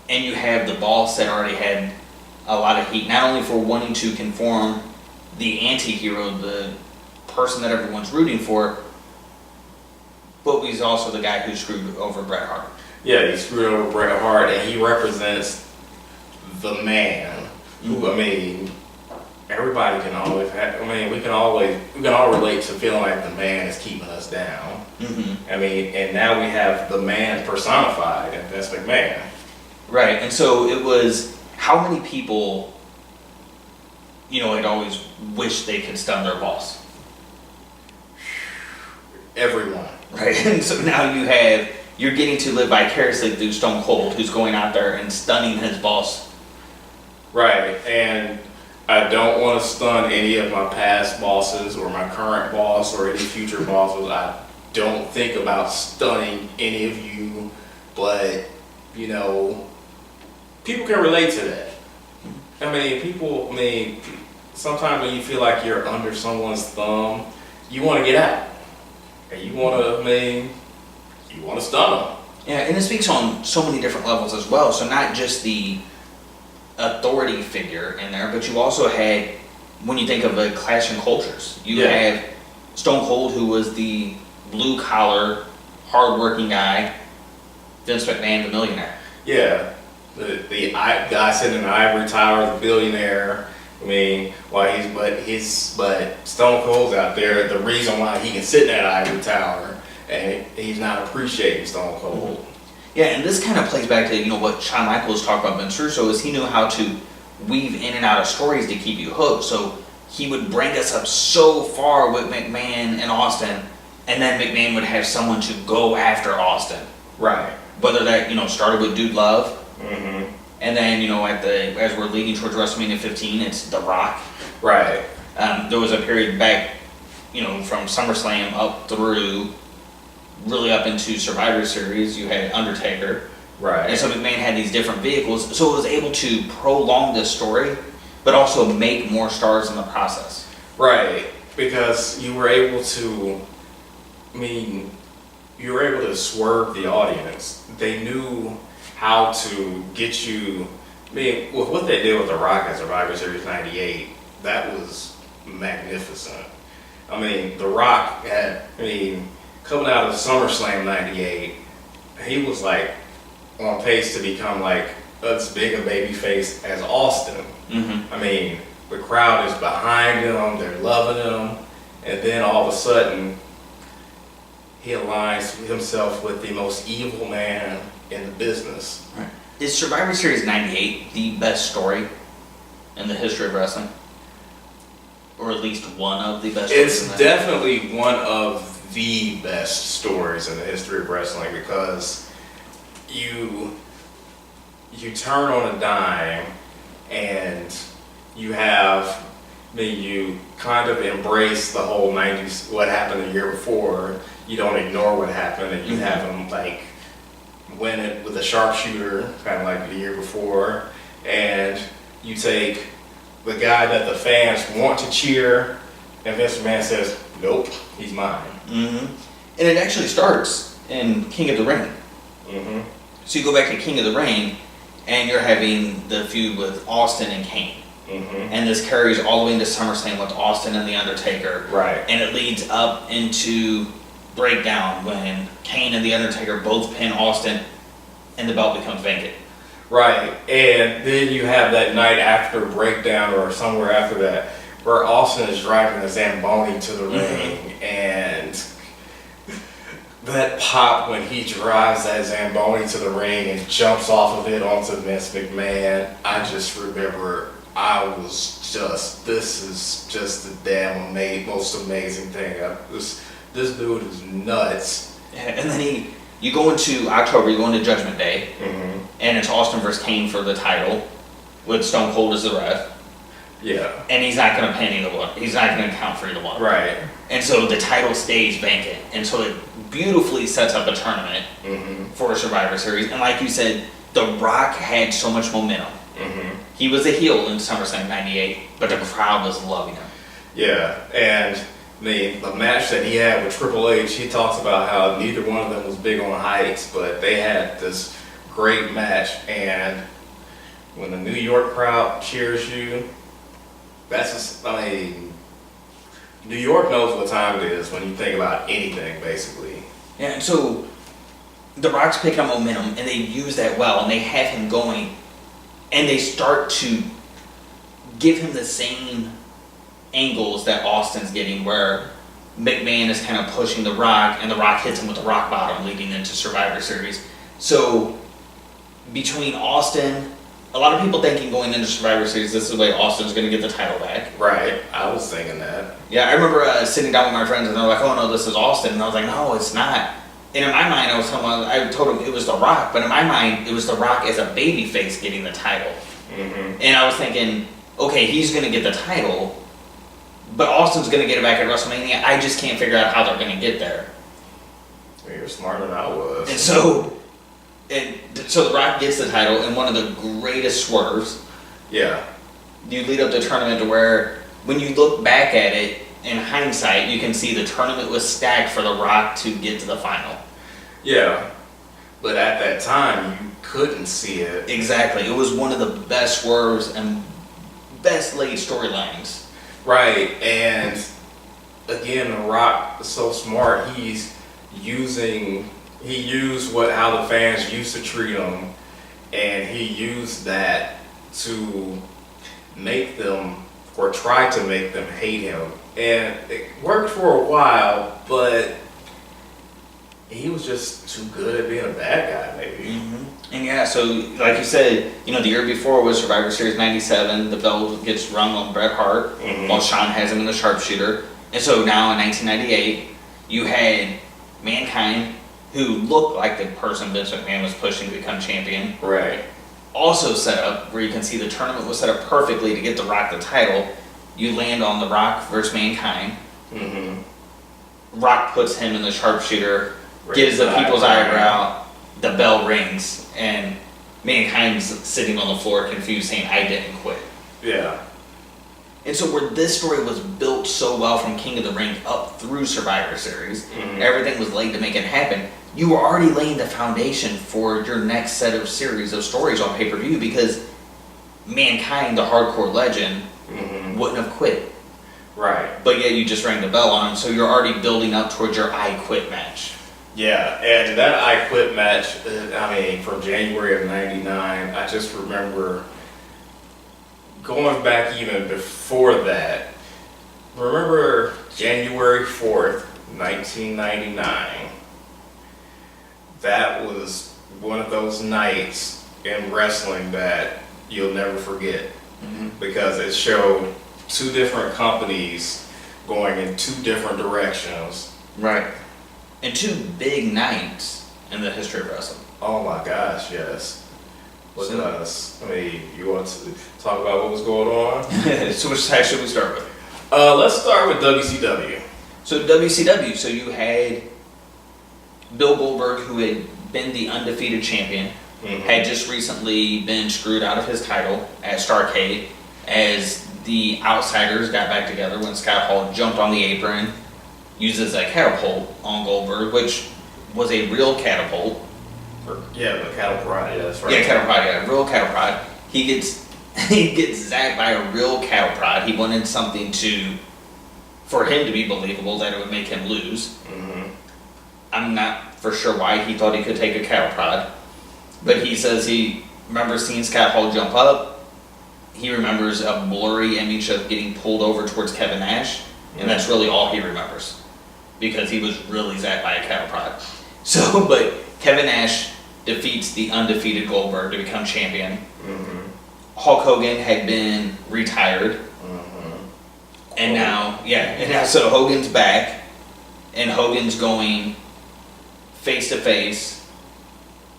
and you have the boss that already had a lot of heat, not only for wanting to conform the anti-hero, the person that everyone's rooting for, but he's also the guy who screwed over Bret Hart. Yeah, he screwed over Bret Hart, and he represents the man. Who, I mean, everybody can always have. I mean, we can all relate to feeling like the man is keeping us down. I mean, and now we have the man personified in Vince McMahon. Right, and so it was how many people, had always wished they could stun their boss. Everyone. Right, and so now you're getting to live vicariously through Stone Cold, who's going out there and stunning his boss. Right, and I don't want to stun any of my past bosses or my current boss or any future bosses. I don't think about stunning any of you, but, people can relate to that. I mean, sometimes when you feel like you're under someone's thumb, you want to get out. And you want to stun them. Yeah, and it speaks on so many different levels as well. So not just the authority figure in there, but you also had, when you think of a clash in cultures, you have Stone Cold, who was the blue-collar, hard-working guy, Vince McMahon, the millionaire. Yeah, the guy sitting in the ivory tower, the billionaire. I mean, but Stone Cold's out there. The reason why he can sit in that ivory tower, and he's not appreciating Stone Cold. Yeah, and this kind of plays back to what Shawn Michaels talked about Vince Russo, is he knew how to weave in and out of stories to keep you hooked. So he would bring us up so far with McMahon and Austin, and then McMahon would have someone to go after Austin. Right. Whether that started with Dude Love. And then, as we're leading towards WrestleMania 15, it's The Rock. Right. There was a period back, from SummerSlam up through, really up into Survivor Series, you had Undertaker. Right. And so McMahon had these different vehicles, so it was able to prolong this story, but also make more stars in the process. Right. Because you were able to, swerve the audience. They knew how to get you. With what they did with The Rock at Survivor Series 98, that was magnificent. The Rock had, coming out of SummerSlam 98, he was like on pace to become like as big a babyface as Austin. The crowd is behind him, they're loving him, and then all of a sudden, he aligns himself with the most evil man in the business. Right. Is Survivor Series 98 the best story in the history of wrestling? Or at least one of the best stories? It's definitely one of the best stories in the history of wrestling, because you turn on a dime and you kind of embrace the whole 90s, what happened the year before. You don't ignore what happened, and you have them win it with a sharpshooter, kind of like the year before, and you take the guy that the fans want to cheer, and Vince McMahon says, nope, he's mine. And it actually starts in King of the Ring. So you go back to King of the Ring, and you're having the feud with Austin and Kane. And this carries all the way into SummerSlam with Austin and The Undertaker. Right. And it leads up into Breakdown when Kane and The Undertaker both pin Austin and the belt becomes vacant. Right. And then you have that night after Breakdown or somewhere after that where Austin is driving a Zamboni to the ring, and that pop when he drives that Zamboni to the ring and jumps off of it onto Vince McMahon, I just remember this is just the damn most amazing thing. This dude is nuts. And then you go into October, you go into Judgment Day, and it's Austin versus Kane for the title, with Stone Cold as the ref. Yeah. And he's not going to pin either one. He's not going to count for either one. Right. And so the title stays vacant. And so it beautifully sets up a tournament for Survivor Series. And like you said, The Rock had so much momentum. He was a heel in SummerSlam 98, but the crowd was loving him. Yeah, and the match that he had with Triple H, he talks about how neither one of them was big on heights, but they had this great match, and when the New York crowd cheers you, I mean, New York knows what time it is when you think about anything, basically. Yeah, and so The Rock's picking up momentum, and they use that well, and they have him going, and they start to give him the same angles that Austin's getting, where McMahon is kind of pushing The Rock, and The Rock hits him with the rock bottom leading into Survivor Series. So between Austin, a lot of people thinking going into Survivor Series, this is the way Austin's going to get the title back. Right, I was thinking that. Yeah, I remember sitting down with my friends, and they're like, "Oh no, this is Austin," and I was like, "No, it's not." And in my mind, I told him it was The Rock, but in my mind, it was The Rock as a babyface getting the title. Mm-hmm. And I was thinking, okay, he's going to get the title, but Austin's going to get it back at WrestleMania. I just can't figure out how they're going to get there. You're smarter than I was. And so The Rock gets the title in one of the greatest swerves. Yeah. You lead up the tournament to where, when you look back at it, in hindsight, you can see the tournament was stacked for The Rock to get to the final. Yeah. But at that time, you couldn't see it. Exactly. It was one of the best swerves and best laid storylines. Right. And again, The Rock is so smart. He used how the fans used to treat him, and he used that to make them, or try to make them, hate him. And it worked for a while, but he was just too good at being a bad guy, maybe. Mm-hmm. And yeah, so like you said, the year before was Survivor Series 97. The bell gets rung on Bret Hart, while Shawn has him in the sharpshooter. And so now in 1998, you had Mankind, who looked like the person Vince McMahon was pushing to become champion. Right. Also set up, where you can see the tournament was set up perfectly to get The Rock the title. You land on The Rock versus Mankind. Mm-hmm. Rock puts him in the sharpshooter, gives the people's eyebrow, the bell rings, and Mankind's sitting on the floor confused saying, "I didn't quit." Yeah. And so where this story was built so well from King of the Ring up through Survivor Series, everything was laid to make it happen. You were already laying the foundation for your next set of series of stories on pay-per-view, because Mankind, the hardcore legend, wouldn't have quit. Right. But yet you just rang the bell on him, so you're already building up towards your I Quit match. Yeah, and that I Quit match, from January of 99, I just remember going back even before that. Remember January 4th, 1999. That was one of those nights in wrestling that you'll never forget, because it showed two different companies going in two different directions. Right. And two big nights in the history of wrestling. Oh my gosh, yes. You want to talk about what was going on? So which side should we start with? Let's start with WCW. So WCW, so you had Bill Goldberg, who had been the undefeated champion, had just recently been screwed out of his title at Starrcade, as the Outsiders got back together when Scott Hall jumped on the apron, uses a catapult on Goldberg, which was a real catapult. The cattle prod, yeah, that's right. Yeah, cattle prod, yeah, real cattle prod. He gets zapped by a real cattle prod. He wanted something for him to be believable, that it would make him lose. I'm not for sure why he thought he could take a cattle prod, but he says he remembers seeing Scott Hall jump up. He remembers a blurry image of getting pulled over towards Kevin Nash, and that's really all he remembers, because he was really zapped by a cattle prod. So, but Kevin Nash defeats the undefeated Goldberg to become champion. Hulk Hogan had been retired, and now so Hogan's back, and Hogan's going face to face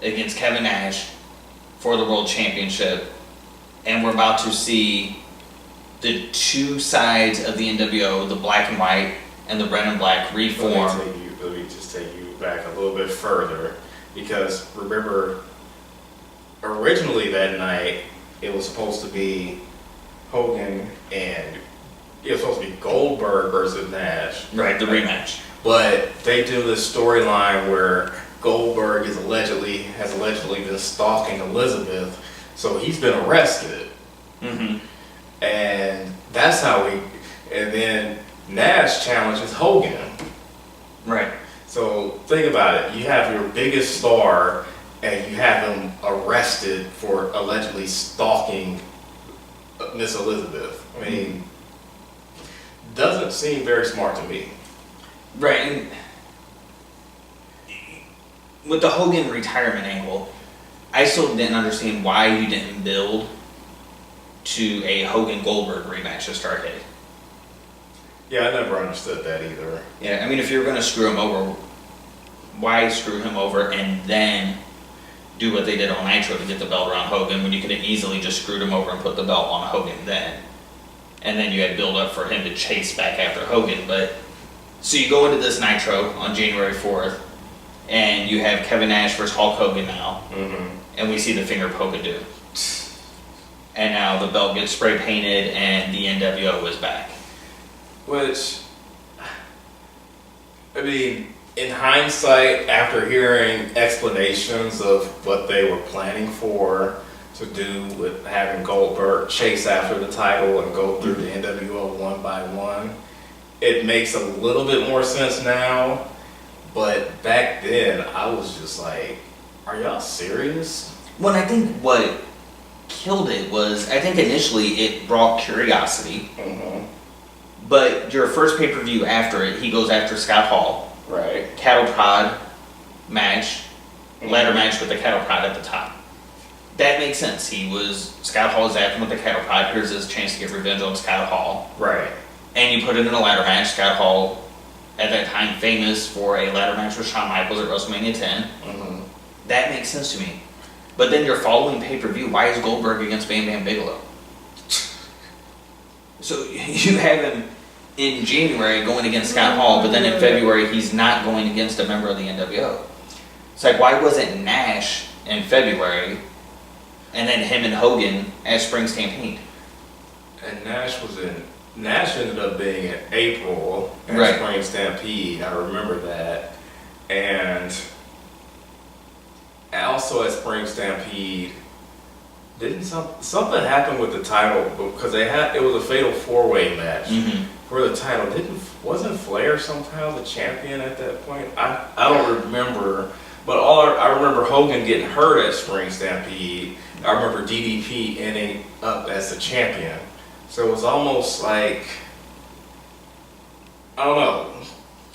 against Kevin Nash for the World Championship, and we're about to see the two sides of the NWO, the black and white and the red and black, reform. Let me just take you back a little bit further, because remember, originally that night it was supposed to be Hogan and it was supposed to be Goldberg versus Nash. Right, the rematch. But they do this storyline where Goldberg has allegedly been stalking Elizabeth, so he's been arrested. And That's how we. And then Nash challenges Hogan. Right. So think about it. You have your biggest star, and you have him arrested for allegedly stalking Miss Elizabeth. I mean, doesn't seem very smart to me. Right. And with the Hogan retirement angle, I still didn't understand why you didn't build to a Hogan Goldberg rematch at Starrcade. Yeah, I never understood that either. Yeah, I mean, if you're going to screw him over, why screw him over and then do what they did on Nitro to get the belt around Hogan when you could have easily just screwed him over and put the belt on Hogan then? And then you had build up for him to chase back after Hogan. But so you go into this Nitro on January 4th, and you have Kevin Nash versus Hulk Hogan now, and we see the finger poke-a-doo. And now the belt gets spray painted, and the NWO is back. Which, I mean, in hindsight, after hearing explanations of what they were planning for to do with having Goldberg chase after the title and go through the NWO one by one, it makes a little bit more sense now. But back then, I was just like, are y'all serious? Well, I think what killed it was, I think initially it brought curiosity. But your first pay-per-view after it, he goes after Scott Hall. Right. Cattle prod match, ladder match with the cattle prod at the top. That makes sense. Scott Hall is after him with the cattle prod. Here's his chance to get revenge on Scott Hall. Right. And you put it in a ladder match. Scott Hall, at that time, famous for a ladder match with Shawn Michaels at WrestleMania 10. That makes sense to me. But then your following pay-per-view, why is Goldberg against Bam Bam Bigelow? So you have him in January going against Scott Hall, but then in February he's not going against a member of the NWO. It's like, why wasn't Nash in February and then him and Hogan at Spring Stampede? And Nash ended up being in April at Right. Spring Stampede. I remember that. And also at Spring Stampede, didn't something happen with the title because it was a fatal 4-way match for the title. Wasn't Flair somehow the champion at that point? I don't remember, but I remember Hogan getting hurt at Spring Stampede. I remember DDP ending up as the champion. So it was almost like, I don't know.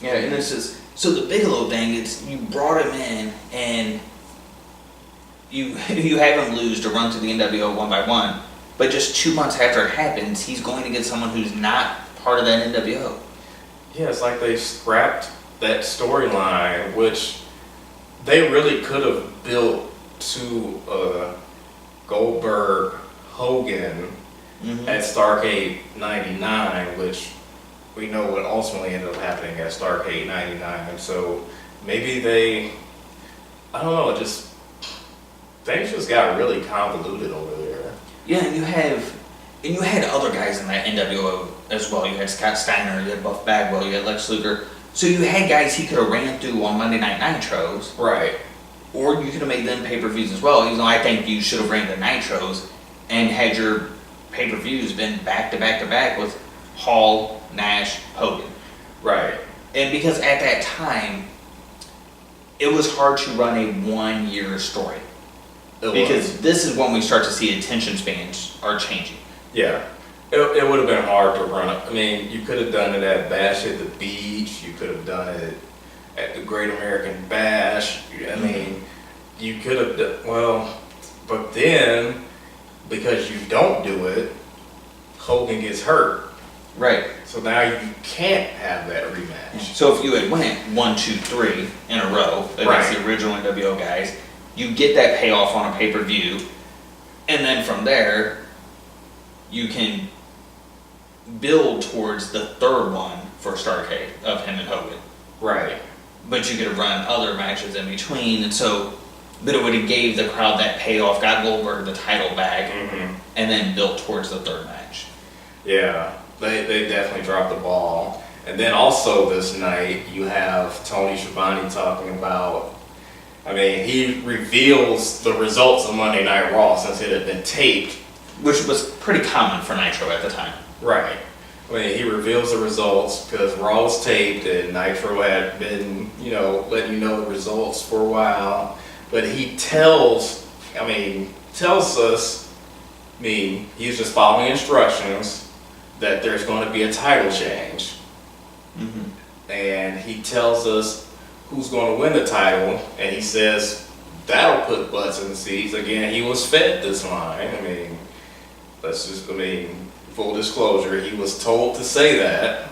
Yeah, and this is so the Bigelow thing. It's you brought him in and you have him lose to run to the NWO one by one, but just 2 months after it happens, he's going to get someone who's not part of that NWO. Yeah, it's like they scrapped that storyline, which they really could have built to Goldberg Hogan at Starrcade '99, which we know what ultimately ended up happening at Starrcade '99. So maybe I don't know, things just got really convoluted over there. Yeah, and you had other guys in that NWO as well. You had Scott Steiner, you had Buff Bagwell, you had Lex Luger. So you had guys he could have ran through on Monday Night Nitros. Right. Or you could have made them pay-per-views as well, even though I think you should have ran the Nitros and had your pay-per-views been back to back to back with Hall, Nash, Hogan. Right. And because at that time, it was hard to run a 1-year story. Because this is when we start to see attention spans are changing. Yeah. It would have been hard to run. I mean, you could have done it at Bash at the Beach. You could have done it at the Great American Bash. I mean, you could have done, but then, because you don't do it, Hogan gets hurt. Right. So now you can't have that rematch. So if you had went 1, 2, 3 in a row against the original NWO guys, you get that payoff on a pay-per-view, and then from there, you can build towards the third one for Starrcade of him and Hogan. Right. But you could have run other matches in between, and so, but it would have gave the crowd that payoff, got Goldberg the title back, and then built towards the third match. Yeah, they definitely dropped the ball. And then also this night, you have Tony Schiavone talking about, I mean, he reveals the results of Monday Night Raw since it had been taped. Which was pretty common for Nitro at the time. Right. I mean, he reveals the results because Raw was taped and Nitro had been, letting you know the results for a while. But he tells us, he's just following instructions that there's going to be a title change. Mm-hmm. And he tells us who's going to win the title, and he says that'll put butts in the seats. Again, he was fed this line. Full disclosure, he was told to say that,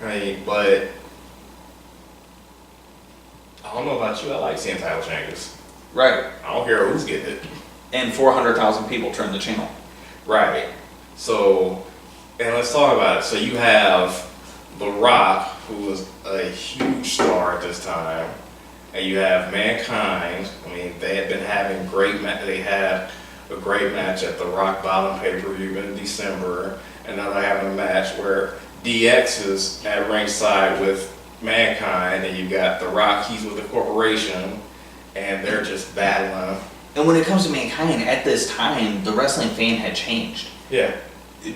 right? But I don't know about you, I like seeing title changes. Right. I don't care who's getting it. And 400,000 people turned the channel. Right. So, and let's talk about it. So you have The Rock, who was a huge star at this time, and you have Mankind. They had been having they had a great match at the Rock Bottom pay-per-view in December, and now they're having a match where DX is at ringside with Mankind, and you got The Rock, he's with the corporation, and they're just battling. And when it comes to Mankind, at this time, the wrestling fan had changed. Yeah.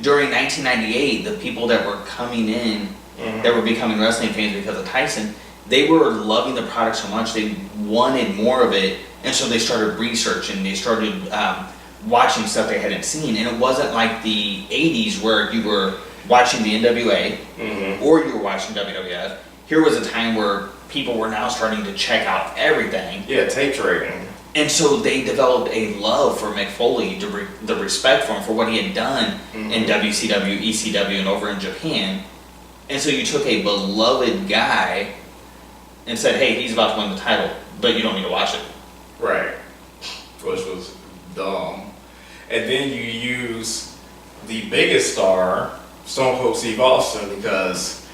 During 1998, the people that were coming in, that were becoming wrestling fans because of Tyson, they were loving the product so much, they wanted more of it, and so they started researching, they started watching stuff they hadn't seen, and it wasn't like the 80s where you were watching the NWA, or you were watching WWF. Here was a time where people were now starting to check out everything. Yeah, tape trading. And so they developed a love for Mick Foley, the respect for him, for what he had done in WCW, ECW, and over in Japan. And so you took a beloved guy and said, hey, he's about to win the title, but you don't need to watch it. Right. Which was dumb. And then you use the biggest star, Stone Cold Steve Austin, because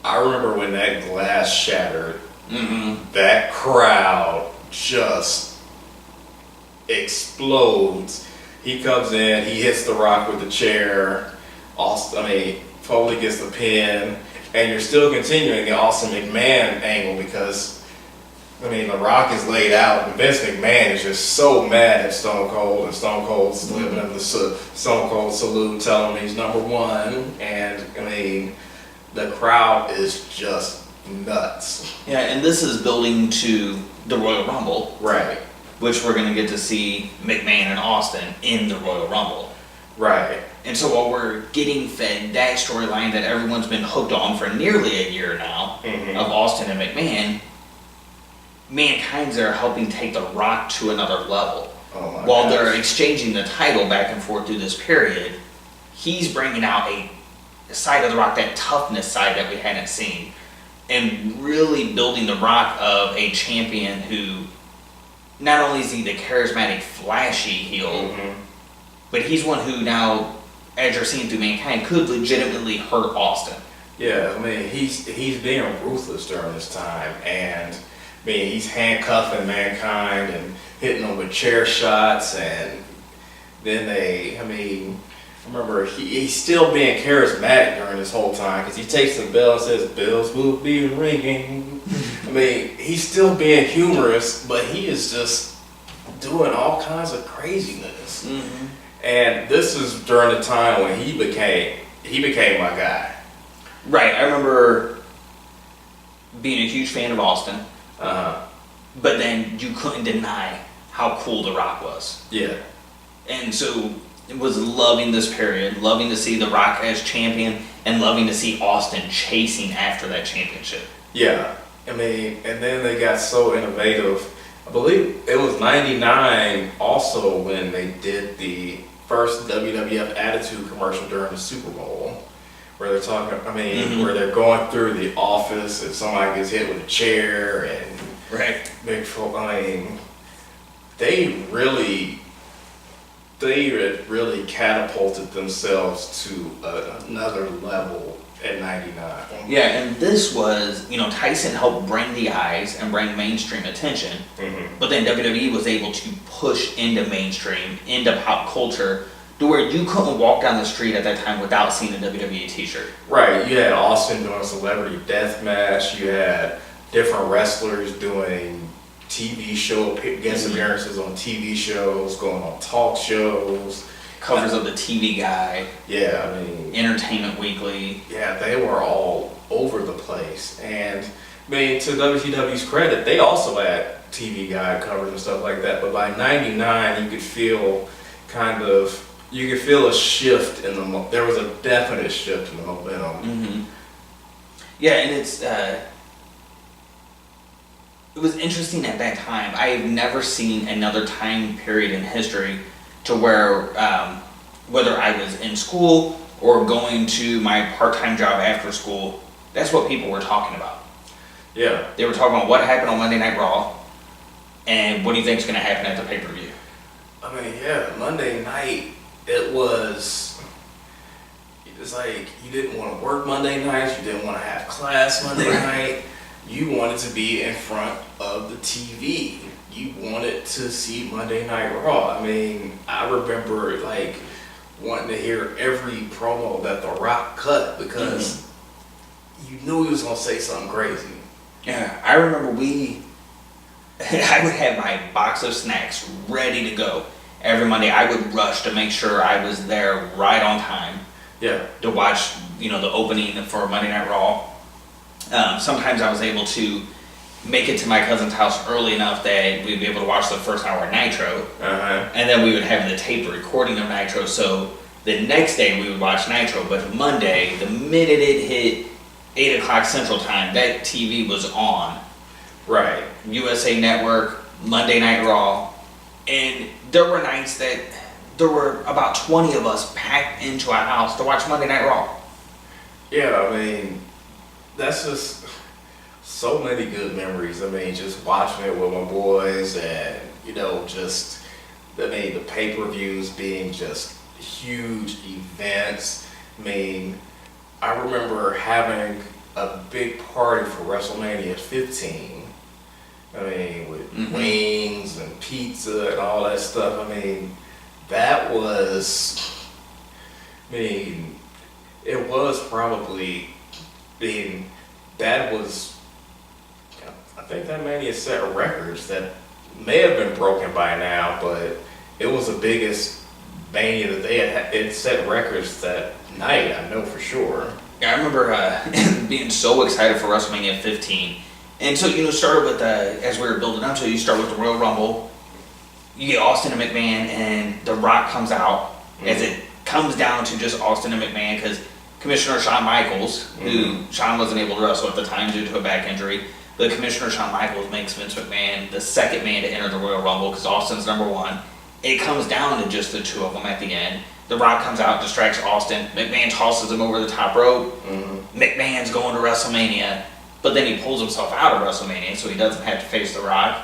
I remember when that glass shattered, that crowd just explodes. He comes in, he hits The Rock with the chair. Foley gets the pin, and you're still continuing the Austin McMahon angle because The Rock is laid out, and Vince McMahon is just so mad at Stone Cold, and Stone Cold's living in the Stone Cold salute, telling him he's number one, and the crowd is just nuts. Yeah, and this is building to the Royal Rumble. Right. Which we're going to get to see McMahon and Austin in the Royal Rumble. Right. And so while we're getting fed that storyline that everyone's been hooked on for nearly a year now, of Austin and McMahon, Mankind's there helping take The Rock to another level. While they're exchanging the title back and forth through this period, he's bringing out a side of The Rock, that toughness side that we hadn't seen, and really building The Rock of a champion who, not only is he the charismatic, flashy heel, but he's one who now, as you're seeing through Mankind, could legitimately hurt Austin. Yeah, he's being ruthless during this time, and he's handcuffing Mankind and hitting them with chair shots, and then I remember he's still being charismatic during this whole time because he takes the bell and says, "Bells will be ringing." He's still being humorous, but he is just doing all kinds of craziness. And this is during the time when he became my guy. Right, I remember being a huge fan of Austin, but then you couldn't deny how cool The Rock was. Yeah. And so it was loving this period, loving to see The Rock as champion, and loving to see Austin chasing after that championship. Yeah. And then they got so innovative. I believe it was 99 also when they did the first WWF Attitude commercial during the Super Bowl, where they're talking, where they're going through the office and somebody gets hit with a chair and big folk, they had really catapulted themselves to another level at 99. Yeah, and this was, Tyson helped bring the eyes and bring mainstream attention, but then WWE was able to push into mainstream, into pop culture, to where you couldn't walk down the street at that time without seeing a WWE t-shirt. Right, you had Austin doing Celebrity Deathmatch, you had different wrestlers doing TV show guest appearances on TV shows, going on talk shows. covers of the TV Guide, Yeah, I mean, Entertainment Weekly. yeah, they were all over the place. And I mean, to WCW's credit, they also had TV Guide covers and stuff like that. But by '99, you could feel a shift in there was a definite shift in the momentum. Mm-hmm. Yeah, and it was interesting at that time. I have never seen another time period in history to where, whether I was in school or going to my part-time job after school, that's what people were talking about. Yeah. They were talking about what happened on Monday Night Raw, and what do you think is going to happen at the pay-per-view? I mean, yeah, Monday night, it's like you didn't want to work Monday nights, you didn't want to have class Monday night, you wanted to be in front of the TV. You wanted to see Monday Night Raw. I mean, I remember like wanting to hear every promo that The Rock cut because you knew he was going to say something crazy. Yeah, I remember I would have my box of snacks ready to go. Every Monday I would rush to make sure I was there right on time. Yeah. To watch, the opening for Monday Night Raw. Sometimes I was able to make it to my cousin's house early enough that we'd be able to watch the first hour of Nitro. Uh-huh. And then we would have the tape recording of Nitro, so the next day we would watch Nitro. But Monday, the minute it hit 8 o'clock Central Time, that TV was on. Right. USA Network, Monday Night Raw. And there were nights that there were about 20 of us packed into our house to watch Monday Night Raw. Yeah, I mean, that's just so many good memories. I mean, just watching it with my boys and, the pay-per-views being just huge events. I mean, I remember having a big party for WrestleMania 15. I mean, with wings and pizza and all that stuff. I mean, that was, it was probably I think that Mania set records that may have been broken by now, but it was the biggest Mania that they had. It set records that night, I know for sure. Yeah, I remember being so excited for WrestleMania 15. And so, started with, as we were building up to it, you start with the Royal Rumble, you get Austin and McMahon, and The Rock comes out, as it comes down to just Austin and McMahon, because Commissioner Shawn Michaels, who Shawn wasn't able to wrestle at the time due to a back injury, but Commissioner Shawn Michaels makes Vince McMahon the second man to enter the Royal Rumble, because Austin's number one. It comes down to just the two of them at the end. The Rock comes out, distracts Austin, McMahon tosses him over the top rope, McMahon's going to WrestleMania, but then he pulls himself out of WrestleMania, so he doesn't have to face The Rock.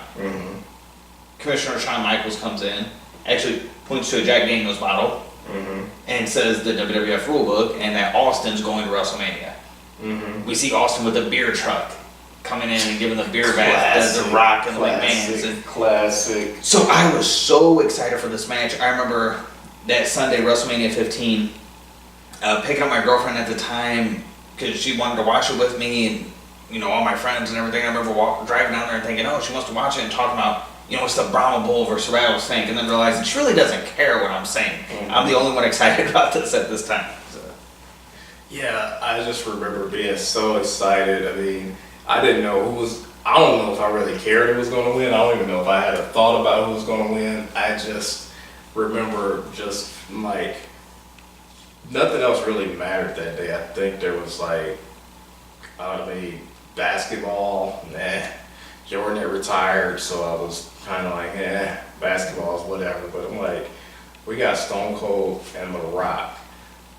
Commissioner Shawn Michaels comes in, actually points to a Jack Daniels bottle, and says the WWF rulebook, and that Austin's going to WrestleMania. We see Austin with a beer truck coming in and giving the beer back to The Rock and the McMahons. Classic. So I was so excited for this match. I remember that Sunday, WrestleMania 15, picking up my girlfriend at the time because she wanted to watch it with me, and all my friends and everything. I remember driving down there and thinking, oh, she wants to watch it, and talking about, it's the Brahma Bull versus Rattlesnake, and then realizing she really doesn't care what I'm saying. I'm the only one excited about this at this time. So. Yeah, I just remember being so excited. I mean, I didn't know I don't know if I really cared who was going to win. I don't even know if I had a thought about who was going to win. I just remember like, nothing else really mattered that day. I think there was basketball, Jordan had retired, so I was kind of like, basketball is whatever. But I'm like, we got Stone Cold and The Rock.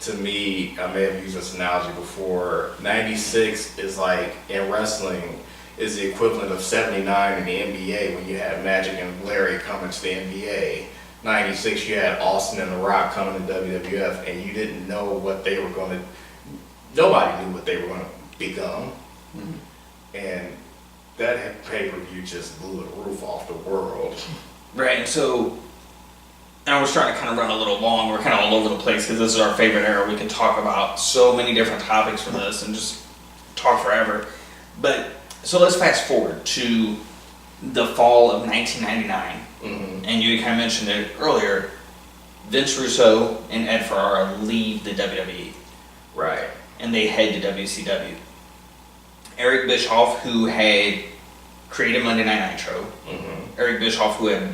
To me, I may have used this analogy before, 96 is like, in wrestling, is the equivalent of 79 in the NBA when you had Magic and Larry coming to the NBA. 96, you had Austin and The Rock coming to WWF, and you didn't know what they were going to, nobody knew what they were going to become. And that pay-per-view just blew the roof off the world. Right, and so, I was trying to kind of run a little long. We're kind of all over the place because this is our favorite era. We can talk about so many different topics for this and just talk forever. But, so let's fast forward to the fall of 1999. And you kind of mentioned it earlier. Vince Russo and Ed Ferrara leave the WWE. Right. And they head to WCW. Eric Bischoff, who had created Monday Night Nitro, Eric Bischoff, who had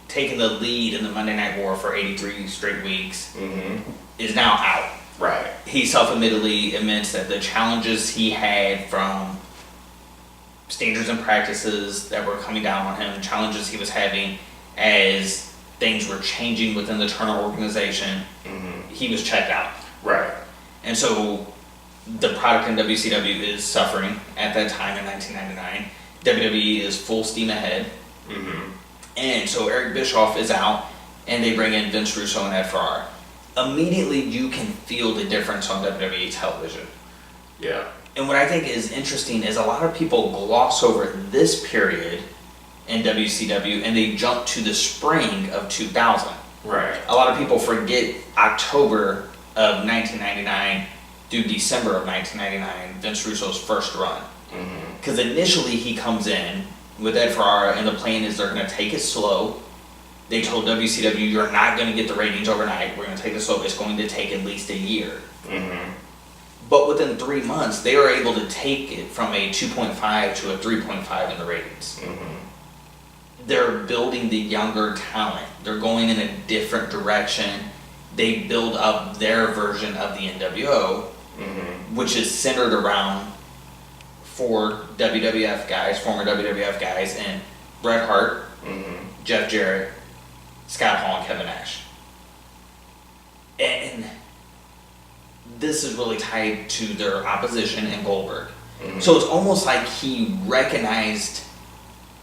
taken the lead in the Monday Night War for 83 straight weeks, is now out. Right. He self-admittedly admits that the challenges he had from standards and practices that were coming down on him, challenges he was having as things were changing within the Turner organization, he was checked out. Right. And so the product in WCW is suffering at that time in 1999. WWE is full steam ahead. And so Eric Bischoff is out, and they bring in Vince Russo and Ed Ferrara. Immediately, you can feel the difference on WWE television. Yeah. And what I think is interesting is a lot of people gloss over this period in WCW, and they jump to the spring of 2000. Right. A lot of people forget October of 1999 through December of 1999, Vince Russo's first run. Because initially he comes in with Ed Ferrara, and the plan is they're going to take it slow. They told WCW, you're not going to get the ratings overnight. We're going to take it slow. It's going to take at least a year. But within 3 months, they were able to take it from a 2.5 to a 3.5 in the ratings. They're building the younger talent. They're going in a different direction. They build up their version of the NWO, which is centered around four WWF guys, former WWF guys, and Bret Hart, Jeff Jarrett, Scott Hall, and Kevin Nash. And this is really tied to their opposition in Goldberg. So it's almost like he recognized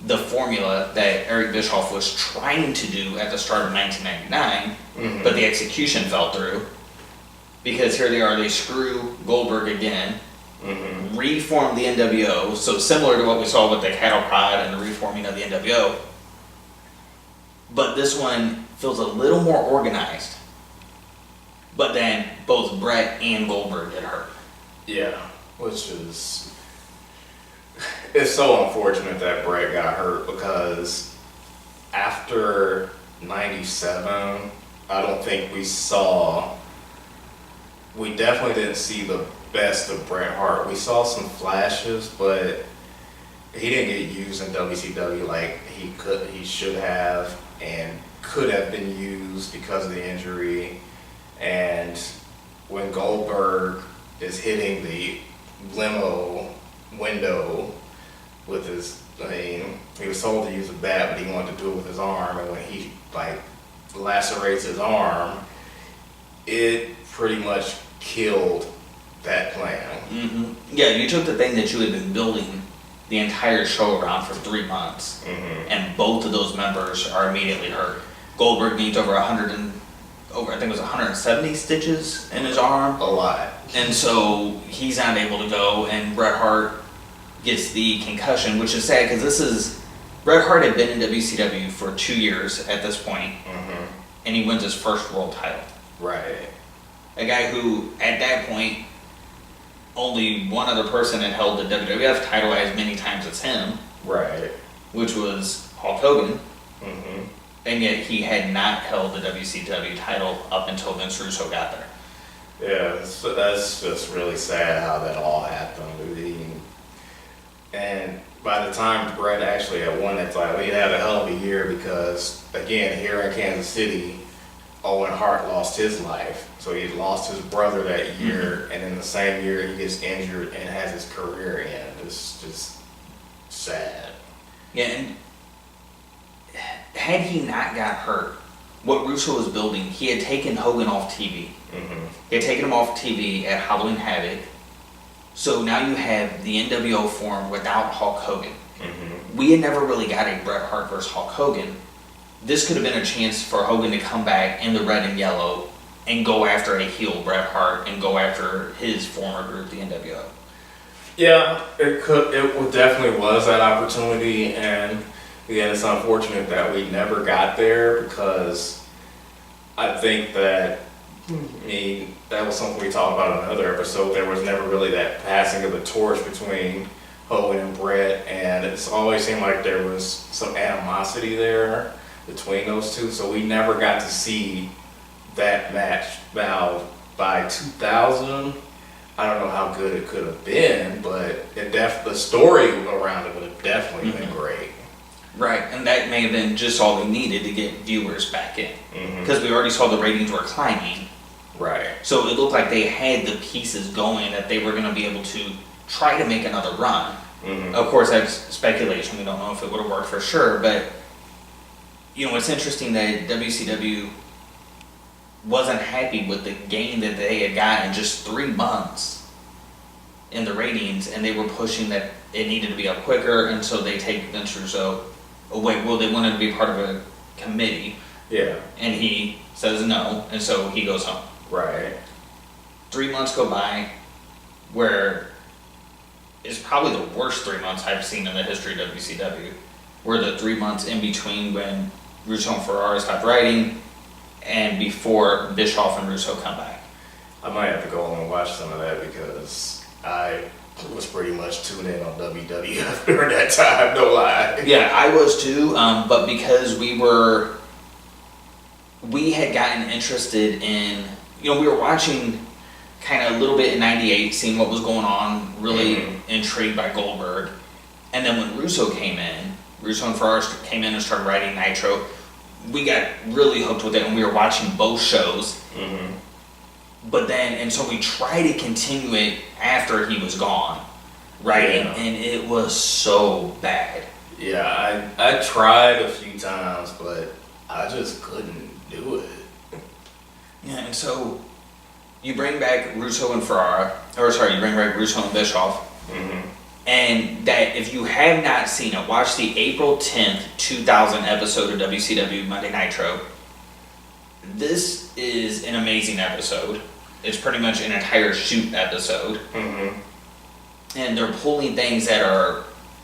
the formula that Eric Bischoff was trying to do at the start of 1999, but the execution fell through. Because here they are, they screw Goldberg again, reform the NWO, so similar to what we saw with the cattle prod and the reforming of the NWO. But this one feels a little more organized. But then both Bret and Goldberg get hurt. Yeah, which is... It's so unfortunate that Bret got hurt, because after 97, I don't think we definitely didn't see the best of Bret Hart. We saw some flashes, but he didn't get used in WCW like he should have and could have been used because of the injury. And when Goldberg is hitting the limo window with his, he was told to use a bat, but he wanted to do it with his arm, and when he lacerates his arm, it pretty much killed that plan. Yeah, you took the thing that you had been building the entire show around for 3 months, and both of those members are immediately hurt. Goldberg needs over I think it was 170 stitches in his arm. A lot. And so he's not able to go, and Bret Hart gets the concussion, which is sad because Bret Hart had been in WCW for 2 years at this point, and he wins his first world title. Right. A guy who, at that point, only one other person had held the WWF title as many times as him. Right. Which was Hulk Hogan. And yet he had not held the WCW title up until Vince Russo got there. Yeah, that's just really sad how that all happened. And by the time Bret actually had won that title, he had a hell of a year, because, again, here in Kansas City, Owen Hart lost his life. So he lost his brother that year, and in the same year he gets injured and has his career end. It's just sad. Yeah, and had he not got hurt, what Russo was building, he had taken Hogan off TV. He had taken him off TV at Halloween Havoc. So now you have the NWO form without Hulk Hogan. We had never really got a Bret Hart versus Hulk Hogan. This could have been a chance for Hogan to come back in the red and yellow and go after a heel Bret Hart and go after his former group, the NWO. Yeah, it definitely was that opportunity, and again, it's unfortunate that we never got there, because I think that, that was something we talked about in another episode. There was never really that passing of the torch between Hogan and Bret, and it's always seemed like there was some animosity there. between those two, so we never got to see that match. Now, by 2000, I don't know how good it could have been, but the story around it would have definitely been great. Right, and that may have been just all we needed to get viewers back in. Mm-hmm. Because we already saw the ratings were climbing. Right. So it looked like they had the pieces going that they were going to be able to try to make another run. Mm-hmm. Of course, that's speculation. We don't know if it would have worked for sure. But, you know, it's interesting that WCW wasn't happy with the gain that they had got in just 3 months in the ratings. And they were pushing that it needed to be up quicker. And so they take Vince Russo away. Well, they wanted to be part of a committee. Yeah. And he says no. And so he goes home. Right. 3 months go by where it's probably the worst 3 months I've seen in the history of WCW. Were the 3 months in between when Russo and Ferrara stopped writing and before Bischoff and Russo come back. I might have to go home and watch some of that because I was pretty much tuned in on WWF during that time, no lie. Yeah, I was too, but because we had gotten interested in, you know, we were watching kind of a little bit in '98, seeing what was going on, really intrigued by Goldberg. And then when Russo and Ferrara came in and started writing Nitro, we got really hooked with it and we were watching both shows. Mm-hmm. But then, and so we tried to continue it after he was gone, writing, and it was so bad. Yeah, I tried a few times, but I just couldn't do it. Yeah, and so you bring back Russo and Bischoff, Mm-hmm. and that if you have not seen it, watch the April 10th, 2000 episode of WCW Monday Nitro. This is an amazing episode. It's pretty much an entire shoot episode. Mm-hmm. And they're pulling things that are,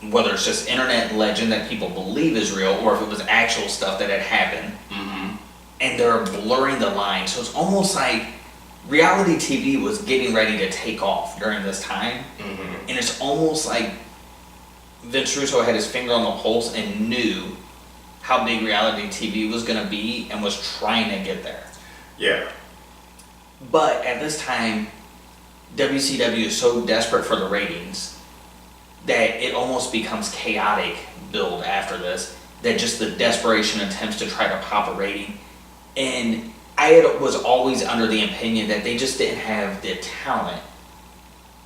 whether it's just internet legend that people believe is real, or if it was actual stuff that had happened. Mm-hmm. And they're blurring the line. So it's almost like reality TV was getting ready to take off during this time. Mm-hmm. And it's almost like Vince Russo had his finger on the pulse and knew how big reality TV was going to be and was trying to get there. Yeah. But at this time, WCW is so desperate for the ratings that it almost becomes chaotic build after this, that just the desperation attempts to try to pop a rating. And I was always under the opinion that they just didn't have the talent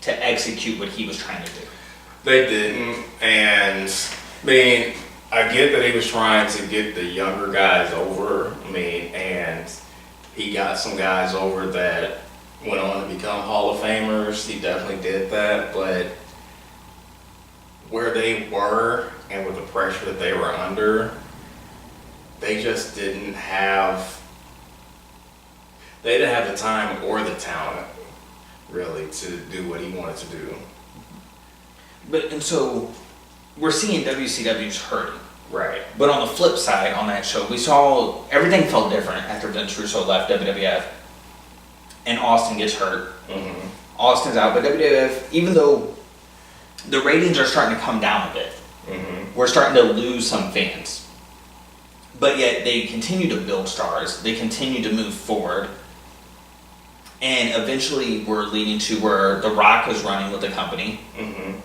to execute what he was trying to do. They didn't, and I mean, I get that he was trying to get the younger guys over, and he got some guys over that went on to become Hall of Famers. He definitely did that, but where they were and with the pressure that they were under, they just didn't have the time or the talent really to do what he wanted to do. And so we're seeing WCW's hurting. Right. But on the flip side, on that show, we saw everything felt different after Vince Russo left WWF and Austin gets hurt. Mm-hmm. Austin's out, but WWF, even though the ratings are starting to come down a bit, we're starting to lose some fans. But yet they continue to build stars, they continue to move forward, and eventually we're leading to where The Rock is running with the company. Mm-hmm.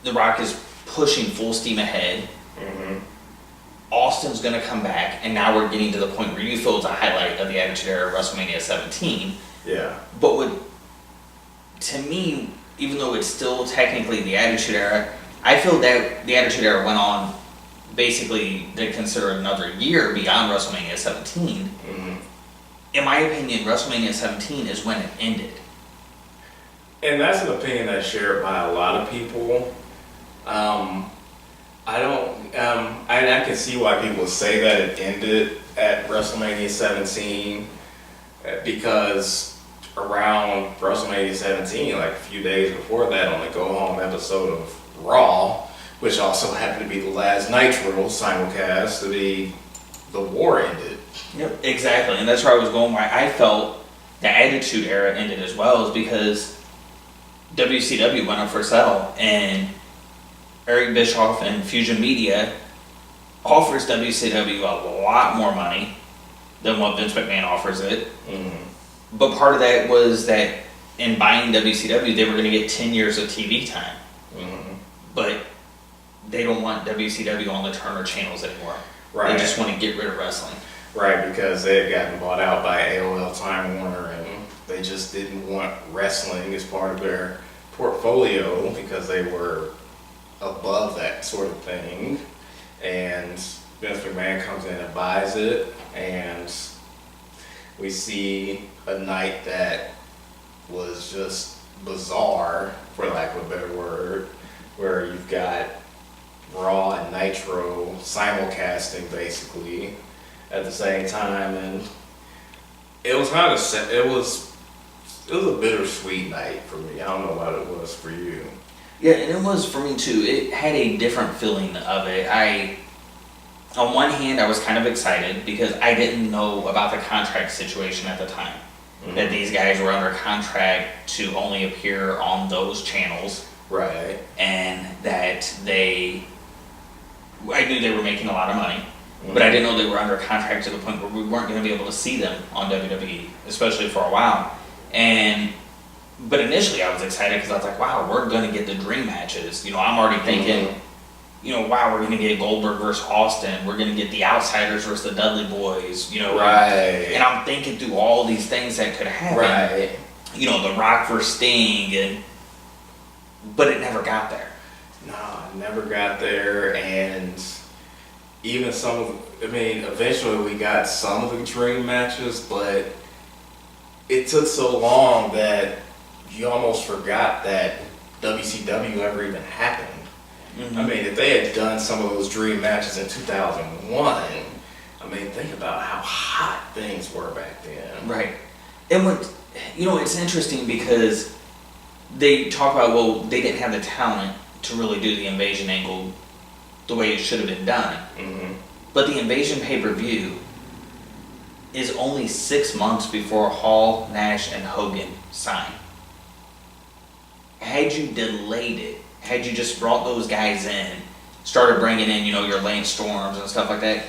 The Rock is pushing full steam ahead. Mm-hmm. Austin's going to come back, and now we're getting to the point where you feel it's a highlight of the Attitude Era of WrestleMania 17. Yeah. But to me, even though it's still technically the Attitude Era, I feel that the Attitude Era went on basically to consider another year beyond WrestleMania 17. Mm-hmm. In my opinion, WrestleMania 17 is when it ended. And that's an opinion that's shared by a lot of people. I can see why people say that it ended at WrestleMania 17 because around WrestleMania 17, like a few days before that, on the Go Home episode of Raw, which also happened to be the last Nitro simulcast, the war ended. Yep, exactly, and that's where I was going. Why I felt the Attitude Era ended as well is because WCW went up for sale, and Eric Bischoff and Fusion Media offers WCW a lot more money than what Vince McMahon offers it. Mm-hmm. But part of that was that in buying WCW, they were going to get 10 years of TV time. Mm-hmm. But they don't want WCW on the Turner channels anymore. Right. They just want to get rid of wrestling. Right, because they had gotten bought out by AOL Time Warner, and they just didn't want wrestling as part of their portfolio because they were above that sort of thing. And Vince McMahon comes in and buys it, and we see a night that was just bizarre, for lack of a better word, where you've got Raw and Nitro simulcasting basically at the same time, and it was kind of it was a bittersweet night for me. I don't know what it was for you. Yeah, and it was for me too. It had a different feeling of it. On one hand, I was kind of excited because I didn't know about the contract situation at the time. Mm-hmm. That these guys were under contract to only appear on those channels. Right. And that I knew they were making a lot of money, but I didn't know they were under contract to the point where we weren't going to be able to see them on WWE, especially for a while. But initially I was excited because I was like, wow, we're going to get the dream matches. I'm already thinking, wow, we're going to get Goldberg versus Austin. We're going to get the Outsiders versus the Dudley Boys, Right. And I'm thinking through all these things that could happen. Right. The Rock versus Sting, but it never got there. No, I never got there, and even eventually we got some of the dream matches, but it took so long that you almost forgot that WCW ever even happened. Mm-hmm. If they had done some of those dream matches in 2001, think about how hot things were back then. Right. And it's interesting because they talk about, they didn't have the talent to really do the invasion angle the way it should have been done. Mm-hmm. But the invasion pay-per-view is only 6 months before Hall, Nash, and Hogan sign. Had you delayed it, had you just brought those guys in, started bringing in, your Lance Storms and stuff like that,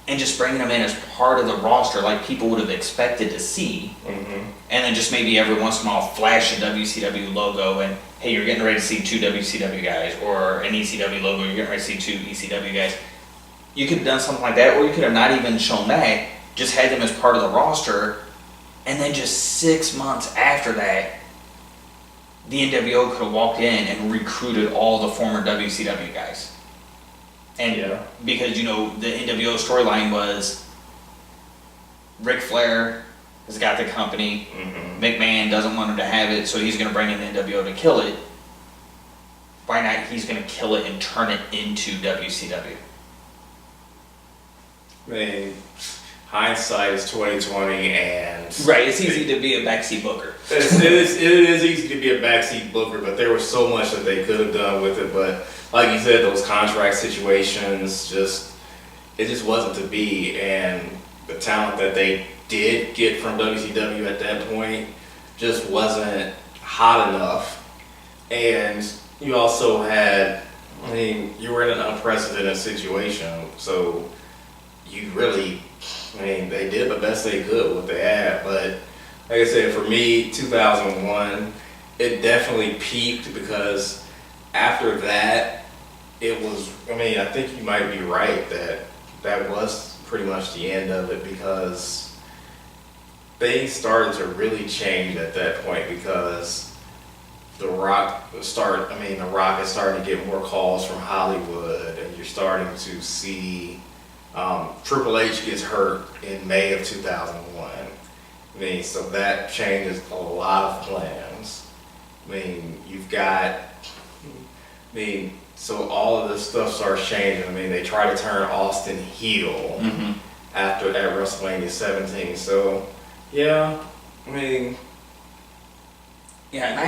and just bringing them in as part of the roster like people would have expected to see, mm-hmm. and then just maybe every once in a while flash a WCW logo and, hey, you're getting ready to see 2 WCW guys, or an ECW logo, you're getting ready to see 2 ECW guys. You could have done something like that, or you could have not even shown that, just had them as part of the roster, and then just 6 months after that, the NWO could have walked in and recruited all the former WCW guys. And because, the NWO storyline was Ric Flair has got the company, mm-hmm. McMahon doesn't want him to have it, so he's going to bring in the NWO to kill it. Why not? He's going to kill it and turn it into WCW. Hindsight is 20/20, and right, it's easy to be a backseat booker. It is easy to be a backseat booker, but there was so much that they could have done with it. But like you said, those contract situations it just wasn't to be, and the talent that they did get from WCW at that point just wasn't hot enough. And you also had, you were in an unprecedented situation, so you really, they did the best they could with what they had. But like I said, for me, 2001, it definitely peaked because after that, it was, I think you might be right that was pretty much the end of it, because things started to really change at that point, because The Rock is starting to get more calls from Hollywood, and you're starting to see Triple H gets hurt in May of 2001. So that changes a lot of plans. You've got, so all of this stuff starts changing. they try to turn Austin heel Mm-hmm. at WrestleMania 17. So, yeah, Yeah, and I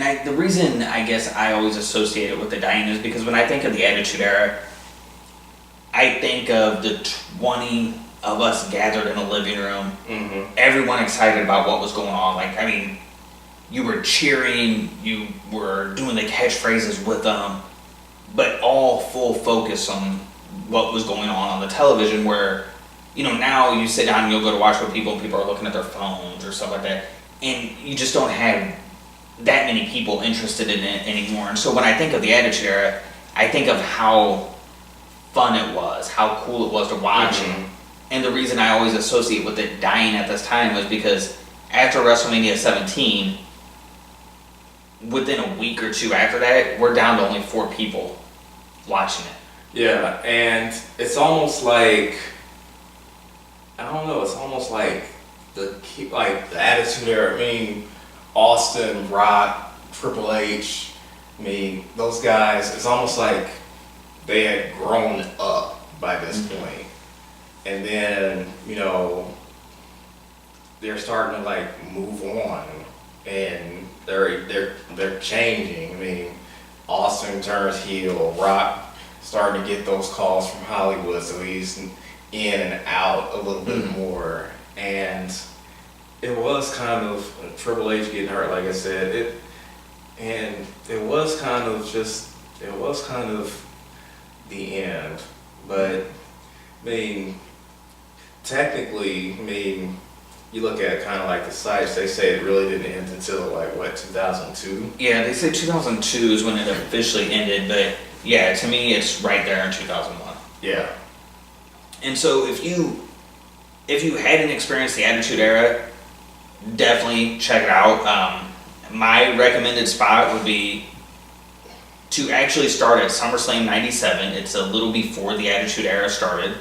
had, the reason I guess I always associate it with the dying is because when I think of the Attitude Era, I think of the 20 of us gathered in a living room, mm-hmm. everyone excited about what was going on. You were cheering, you were doing the catchphrases with them, but all full focus on what was going on the television, where, you know, now you sit down and you'll go to watch with people and people are looking at their phones or stuff like that, and you just don't have that many people interested in it anymore. And so when I think of the Attitude Era, I think of how fun it was, how cool it was to watch. And the reason I always associate with it dying at this time was because after WrestleMania 17, within a week or two after that, we're down to only 4 people watching it. Yeah, and it's almost like, I don't know, it's almost like the Attitude Era. I mean, Austin, Rock, Triple H, I mean, those guys, it's almost like they had grown up by this point. And then, you know, they're starting to like move on, and they're changing. I mean, Austin turns heel, Rock starting to get those calls from Hollywood, so he's in and out a little bit more. And it was kind of Triple H getting hurt, like I said. It was kind of the end. But I mean, technically, I mean, you look at kind of like the sites, they say it really didn't end until like what, 2002? Yeah, they say 2002 is when it officially ended, but yeah, to me it's right there in 2001. Yeah. And so if you hadn't experienced the Attitude Era, definitely check it out. My recommended spot would be to actually start at SummerSlam 97. It's a little before the Attitude Era started,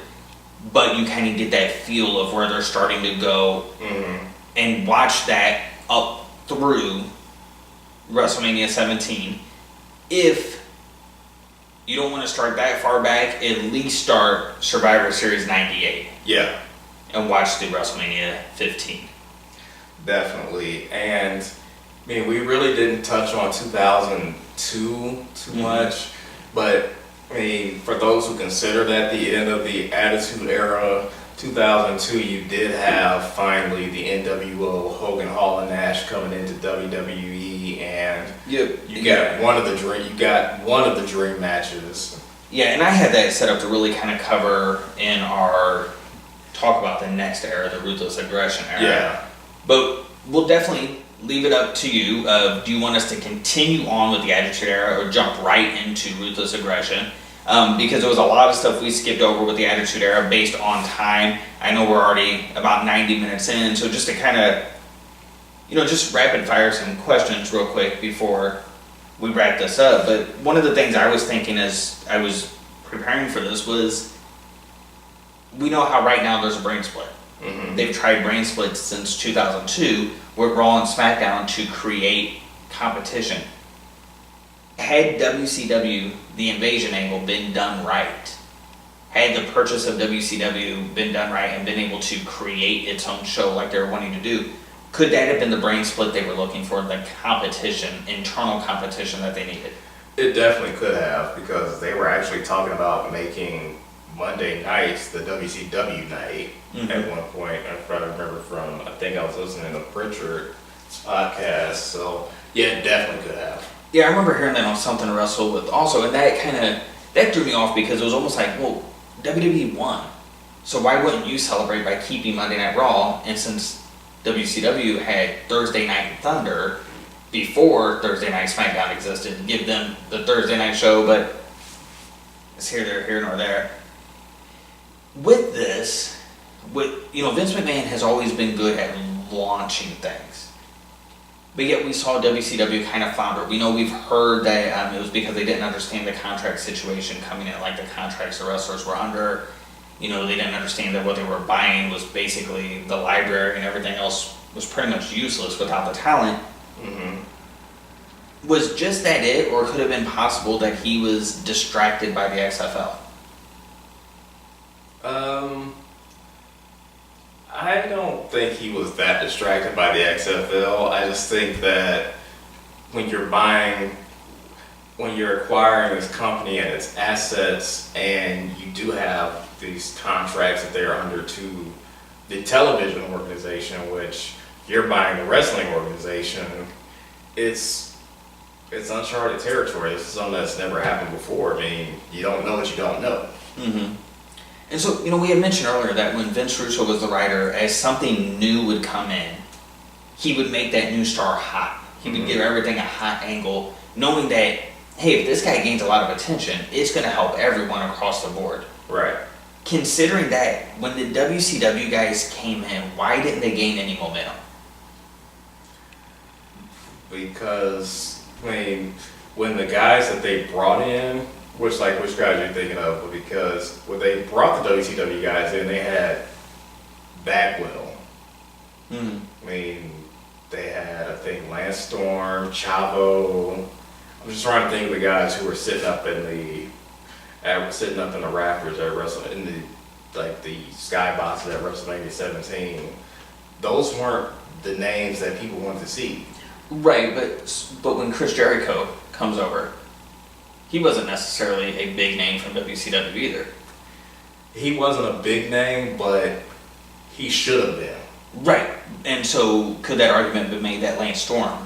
but you kind of get that feel of where they're starting to go, and watch that up through WrestleMania 17. If you don't want to start that far back, at least start Survivor Series 98. Yeah. And watch through WrestleMania 15. Definitely. And I mean, we really didn't touch on 2002 too much, but I mean, for those who consider that the end of the Attitude Era, 2002, you did have finally the NWO, Hogan, Hall, and Nash coming into WWE, and you got one of the dream matches. Yeah, and I had that set up to really kind of cover in our talk about the next era, the Ruthless Aggression era. Yeah. But we'll definitely leave it up to you. Do you want us to continue on with the Attitude Era or jump right into Ruthless Aggression? Because there was a lot of stuff we skipped over with the Attitude Era based on time. I know we're already about 90 minutes in, so just to kind of, just rapid fire some questions real quick before we wrap this up. But one of the things I was thinking as I was preparing for this was, we know how right now there's a brand split. They've tried brand splits since 2002 with Raw and SmackDown to create competition. Had WCW, the Invasion angle, been done right, had the purchase of WCW been done right and been able to create its own show like they were wanting to do, could that have been the brand split they were looking for, the competition, internal competition that they needed? It definitely could have, because they were actually talking about making Monday nights the WCW night at one point. If I remember from, I think I was listening to Pritchard's podcast. So yeah, it definitely could have. Yeah, I remember hearing that on Something to Wrestle With also, and that threw me off because it was almost like, well, WWE won, so why wouldn't you celebrate by keeping Monday Night Raw? And since WCW had Thursday Night Thunder before Thursday Night SmackDown existed, give them the Thursday night show, but it's here nor there. With this, Vince McMahon has always been good at launching things, but yet we saw WCW kind of flounder. We've heard that it was because they didn't understand the contract situation coming in, like the contracts the wrestlers were under. They didn't understand that what they were buying was basically the library, and everything else was pretty much useless without the talent. Was just that it, or could it have been possible that he was distracted by the XFL? I don't think he was that distracted by the XFL. I just think that when you're acquiring this company and its assets, and you do have these contracts that they're under to the television organization, which you're buying the wrestling organization, it's uncharted territory. This is something that's never happened before. I mean, you don't know what you don't know. Mm-hmm. And so, we had mentioned earlier that when Vince Russo was the writer, as something new would come in, he would make that new star hot. He would give everything a hot angle, knowing that, hey, if this guy gains a lot of attention, it's going to help everyone across the board. Right. Considering that, when the WCW guys came in, why didn't they gain any momentum? Because, when the guys that they brought in, which guys you're thinking of, because when they brought the WCW guys in, they had Bagwell. Mm-hmm. They had, I think, Lance Storm, Chavo. I'm just trying to think of the guys who were sitting up in the rafters at in the skyboxes at WrestleMania 17. Those weren't the names that people wanted to see. Right, but when Chris Jericho comes over, he wasn't necessarily a big name from WCW either. He wasn't a big name, but he should have been. Right, and so could that argument be made that Lance Storm,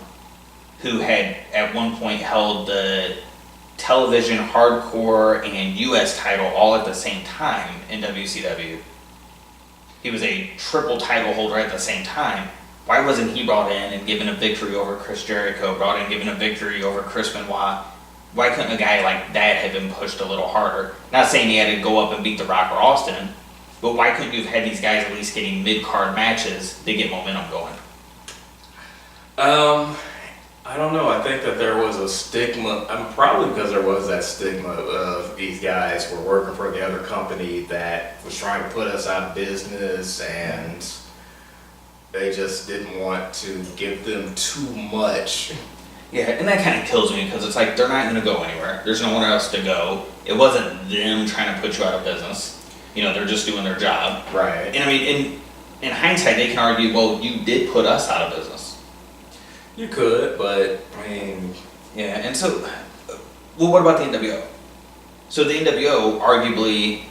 who had at one point held the television, hardcore, and US title all at the same time in WCW, he was a triple title holder at the same time, why wasn't he brought in and given a victory over Chris Jericho, brought in and given a victory over Chris Benoit? Why couldn't a guy like that have been pushed a little harder? Not saying he had to go up and beat The Rock or Austin, but why couldn't you have had these guys at least getting mid-card matches to get momentum going? I don't know. I think that there was a stigma. Probably because there was that stigma of these guys were working for the other company that was trying to put us out of business, and they just didn't want to give them too much. Yeah, and that kind of kills me because it's like they're not going to go anywhere. There's nowhere else to go. It wasn't them trying to put you out of business. They're just doing their job. Right. And in hindsight, they can argue, well, you did put us out of business. You could, but Yeah, and so, well, what about the NWO? So the NWO arguably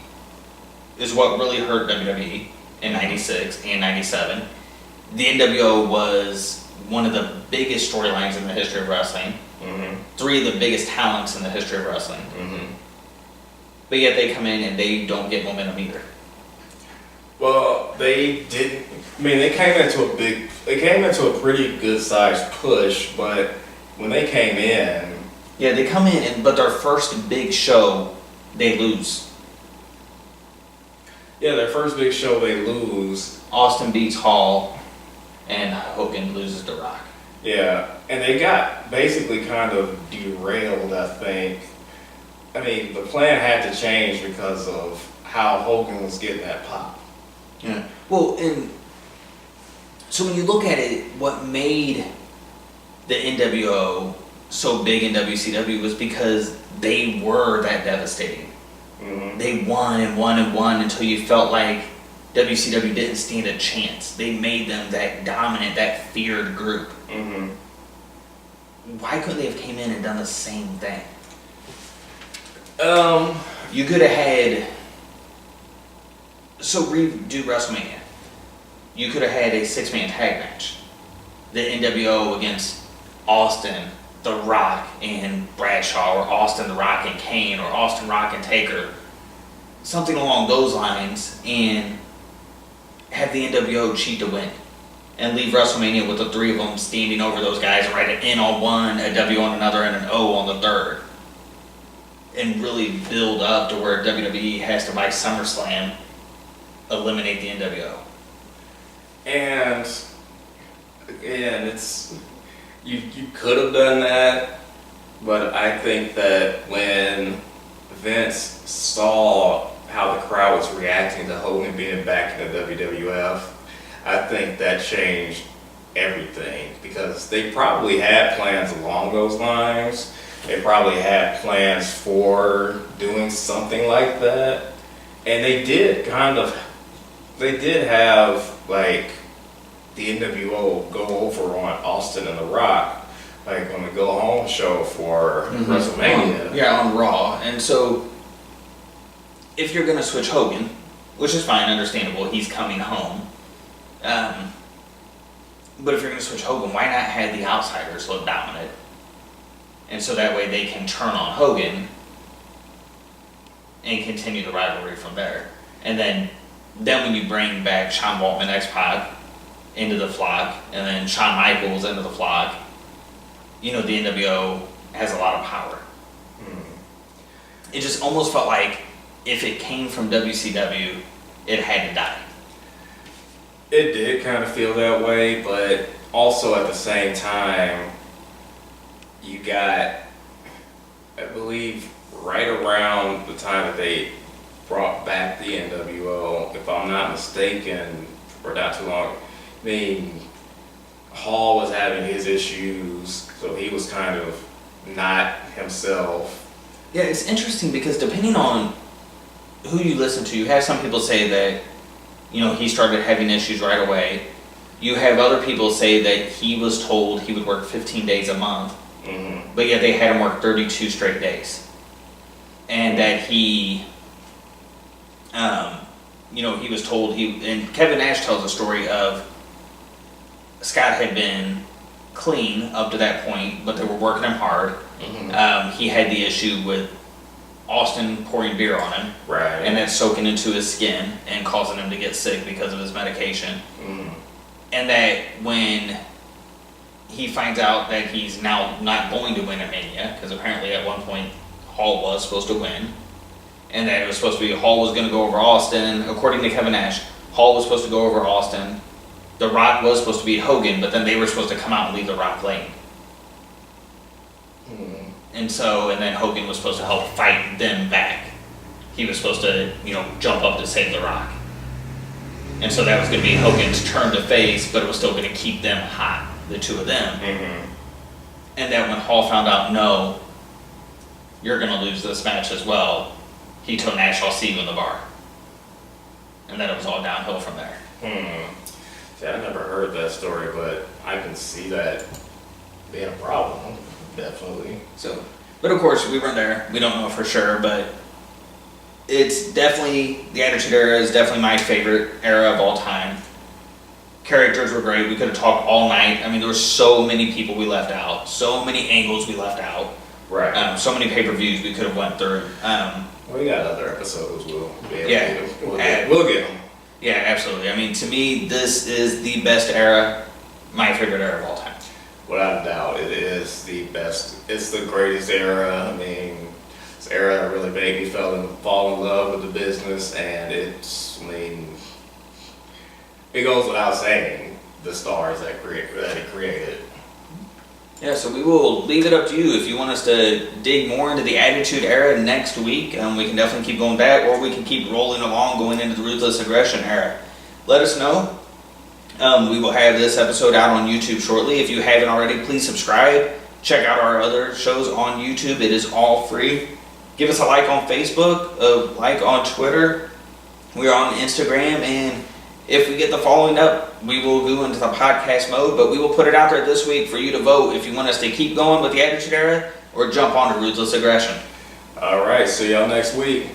is what really hurt WWE in '96 and '97. The NWO was one of the biggest storylines in the history of wrestling. Mm-hmm. 3 of the biggest talents in the history of wrestling. Mm-hmm. But yet they come in and they don't get momentum either. Well, they didn't. They came into a pretty good sized push, but when they came in, yeah, they come in, but their first big show, they lose. Yeah, their first big show, they lose. Austin beats Hall, and Hogan loses to Rock. Yeah, and they got basically kind of derailed, I think. The plan had to change because of how Hogan was getting that pop. Yeah. Well, and so when you look at it, what made the NWO so big in WCW was because they were that devastating. Mm-hmm. They won and won and won until you felt like WCW didn't stand a chance. They made them that dominant, that feared group. Mm-hmm. Why couldn't they have came in and done the same thing? You could have had... So redo WrestleMania. You could have had a 6-man tag match. The NWO against Austin, The Rock, and Bradshaw, or Austin, The Rock, and Kane, or Austin, Rock, and Taker. Something along those lines, and have the NWO cheat to win. And leave WrestleMania with the 3 of them standing over those guys and write an N on one, a W on another, and an O on the third. And really build up to where WWE has to, by SummerSlam, eliminate the NWO. And again, it's you could have done that, but I think that when Vince saw how the crowd was reacting to Hogan being back in the WWF, I think that changed everything, because they probably had plans along those lines. They probably had plans for doing something like that, and they did have like the NWO go over on Austin and The Rock, like on the go home show for WrestleMania. On Raw. And so if you're gonna switch Hogan, which is fine, understandable, he's coming home. But if you're gonna switch Hogan, why not have the outsiders look dominant? And so that way they can turn on Hogan and continue the rivalry from there. And then when you bring back Sean Waltman, X-Pac, into the flock, and then Shawn Michaels into the flock, you know, the NWO has a lot of power. It just almost felt like if it came from WCW, it had to die. It did kind of feel that way, but also at the same time, you got, I believe, right around the time that they brought back the NWO, if I'm not mistaken, or not too long, I mean, Hall was having his issues, so he was kind of not himself. Yeah, it's interesting because depending on who you listen to, you have some people say that, you know, he started having issues right away. You have other people say that he was told he would work 15 days a month, but yet they had him work 32 straight days. And that he, you know, he was told and Kevin Nash tells a story of Scott had been clean up to that point, but they were working him hard. He had the issue with Austin pouring beer on him, right, and then soaking into his skin and causing him to get sick because of his medication. And that when he finds out that he's now not going to win at Mania, because apparently at one point Hall was supposed to win, and that it was supposed to be Hall was going to go over Austin. According to Kevin Nash, Hall was supposed to go over Austin. The Rock was supposed to be Hogan, but then they were supposed to come out and leave the Rock lane. And then Hogan was supposed to help fight them back. He was supposed to, you know, jump up to save the Rock. And so that was going to be Hogan's turn to face, but it was still going to keep them hot, the two of them. And then when Hall found out, no, you're going to lose this match as well, he told Nash, I'll see you in the bar. And then it was all downhill from there. See, I never heard that story, but I can see that being a problem. Definitely. So, but of course, we weren't there. We don't know for sure, but it's definitely, the Attitude Era is definitely my favorite era of all time. Characters were great. We could have talked all night. I mean, there were so many people we left out, so many angles we left out. Right. So many pay-per-views we could have went through. We got other episodes. We'll get them. Yeah, absolutely. I mean, to me, this is the best era, my favorite era of all time. Without a doubt, it is the best. It's the greatest era. I mean, it's an era that really made me fall in love with the business, and I mean, it goes without saying the stars that it created. Yeah, so we will leave it up to you. If you want us to dig more into the Attitude Era next week, we can definitely keep going back, or we can keep rolling along going into the Ruthless Aggression Era. Let us know. We will have this episode out on YouTube shortly. If you haven't already, please subscribe. Check out our other shows on YouTube. It is all free. Give us a like on Facebook, a like on Twitter. We're on Instagram, and if we get the following up, we will go into the podcast mode, but we will put it out there this week for you to vote if you want us to keep going with the Attitude Era or jump on to Ruthless Aggression. All right, see y'all next week.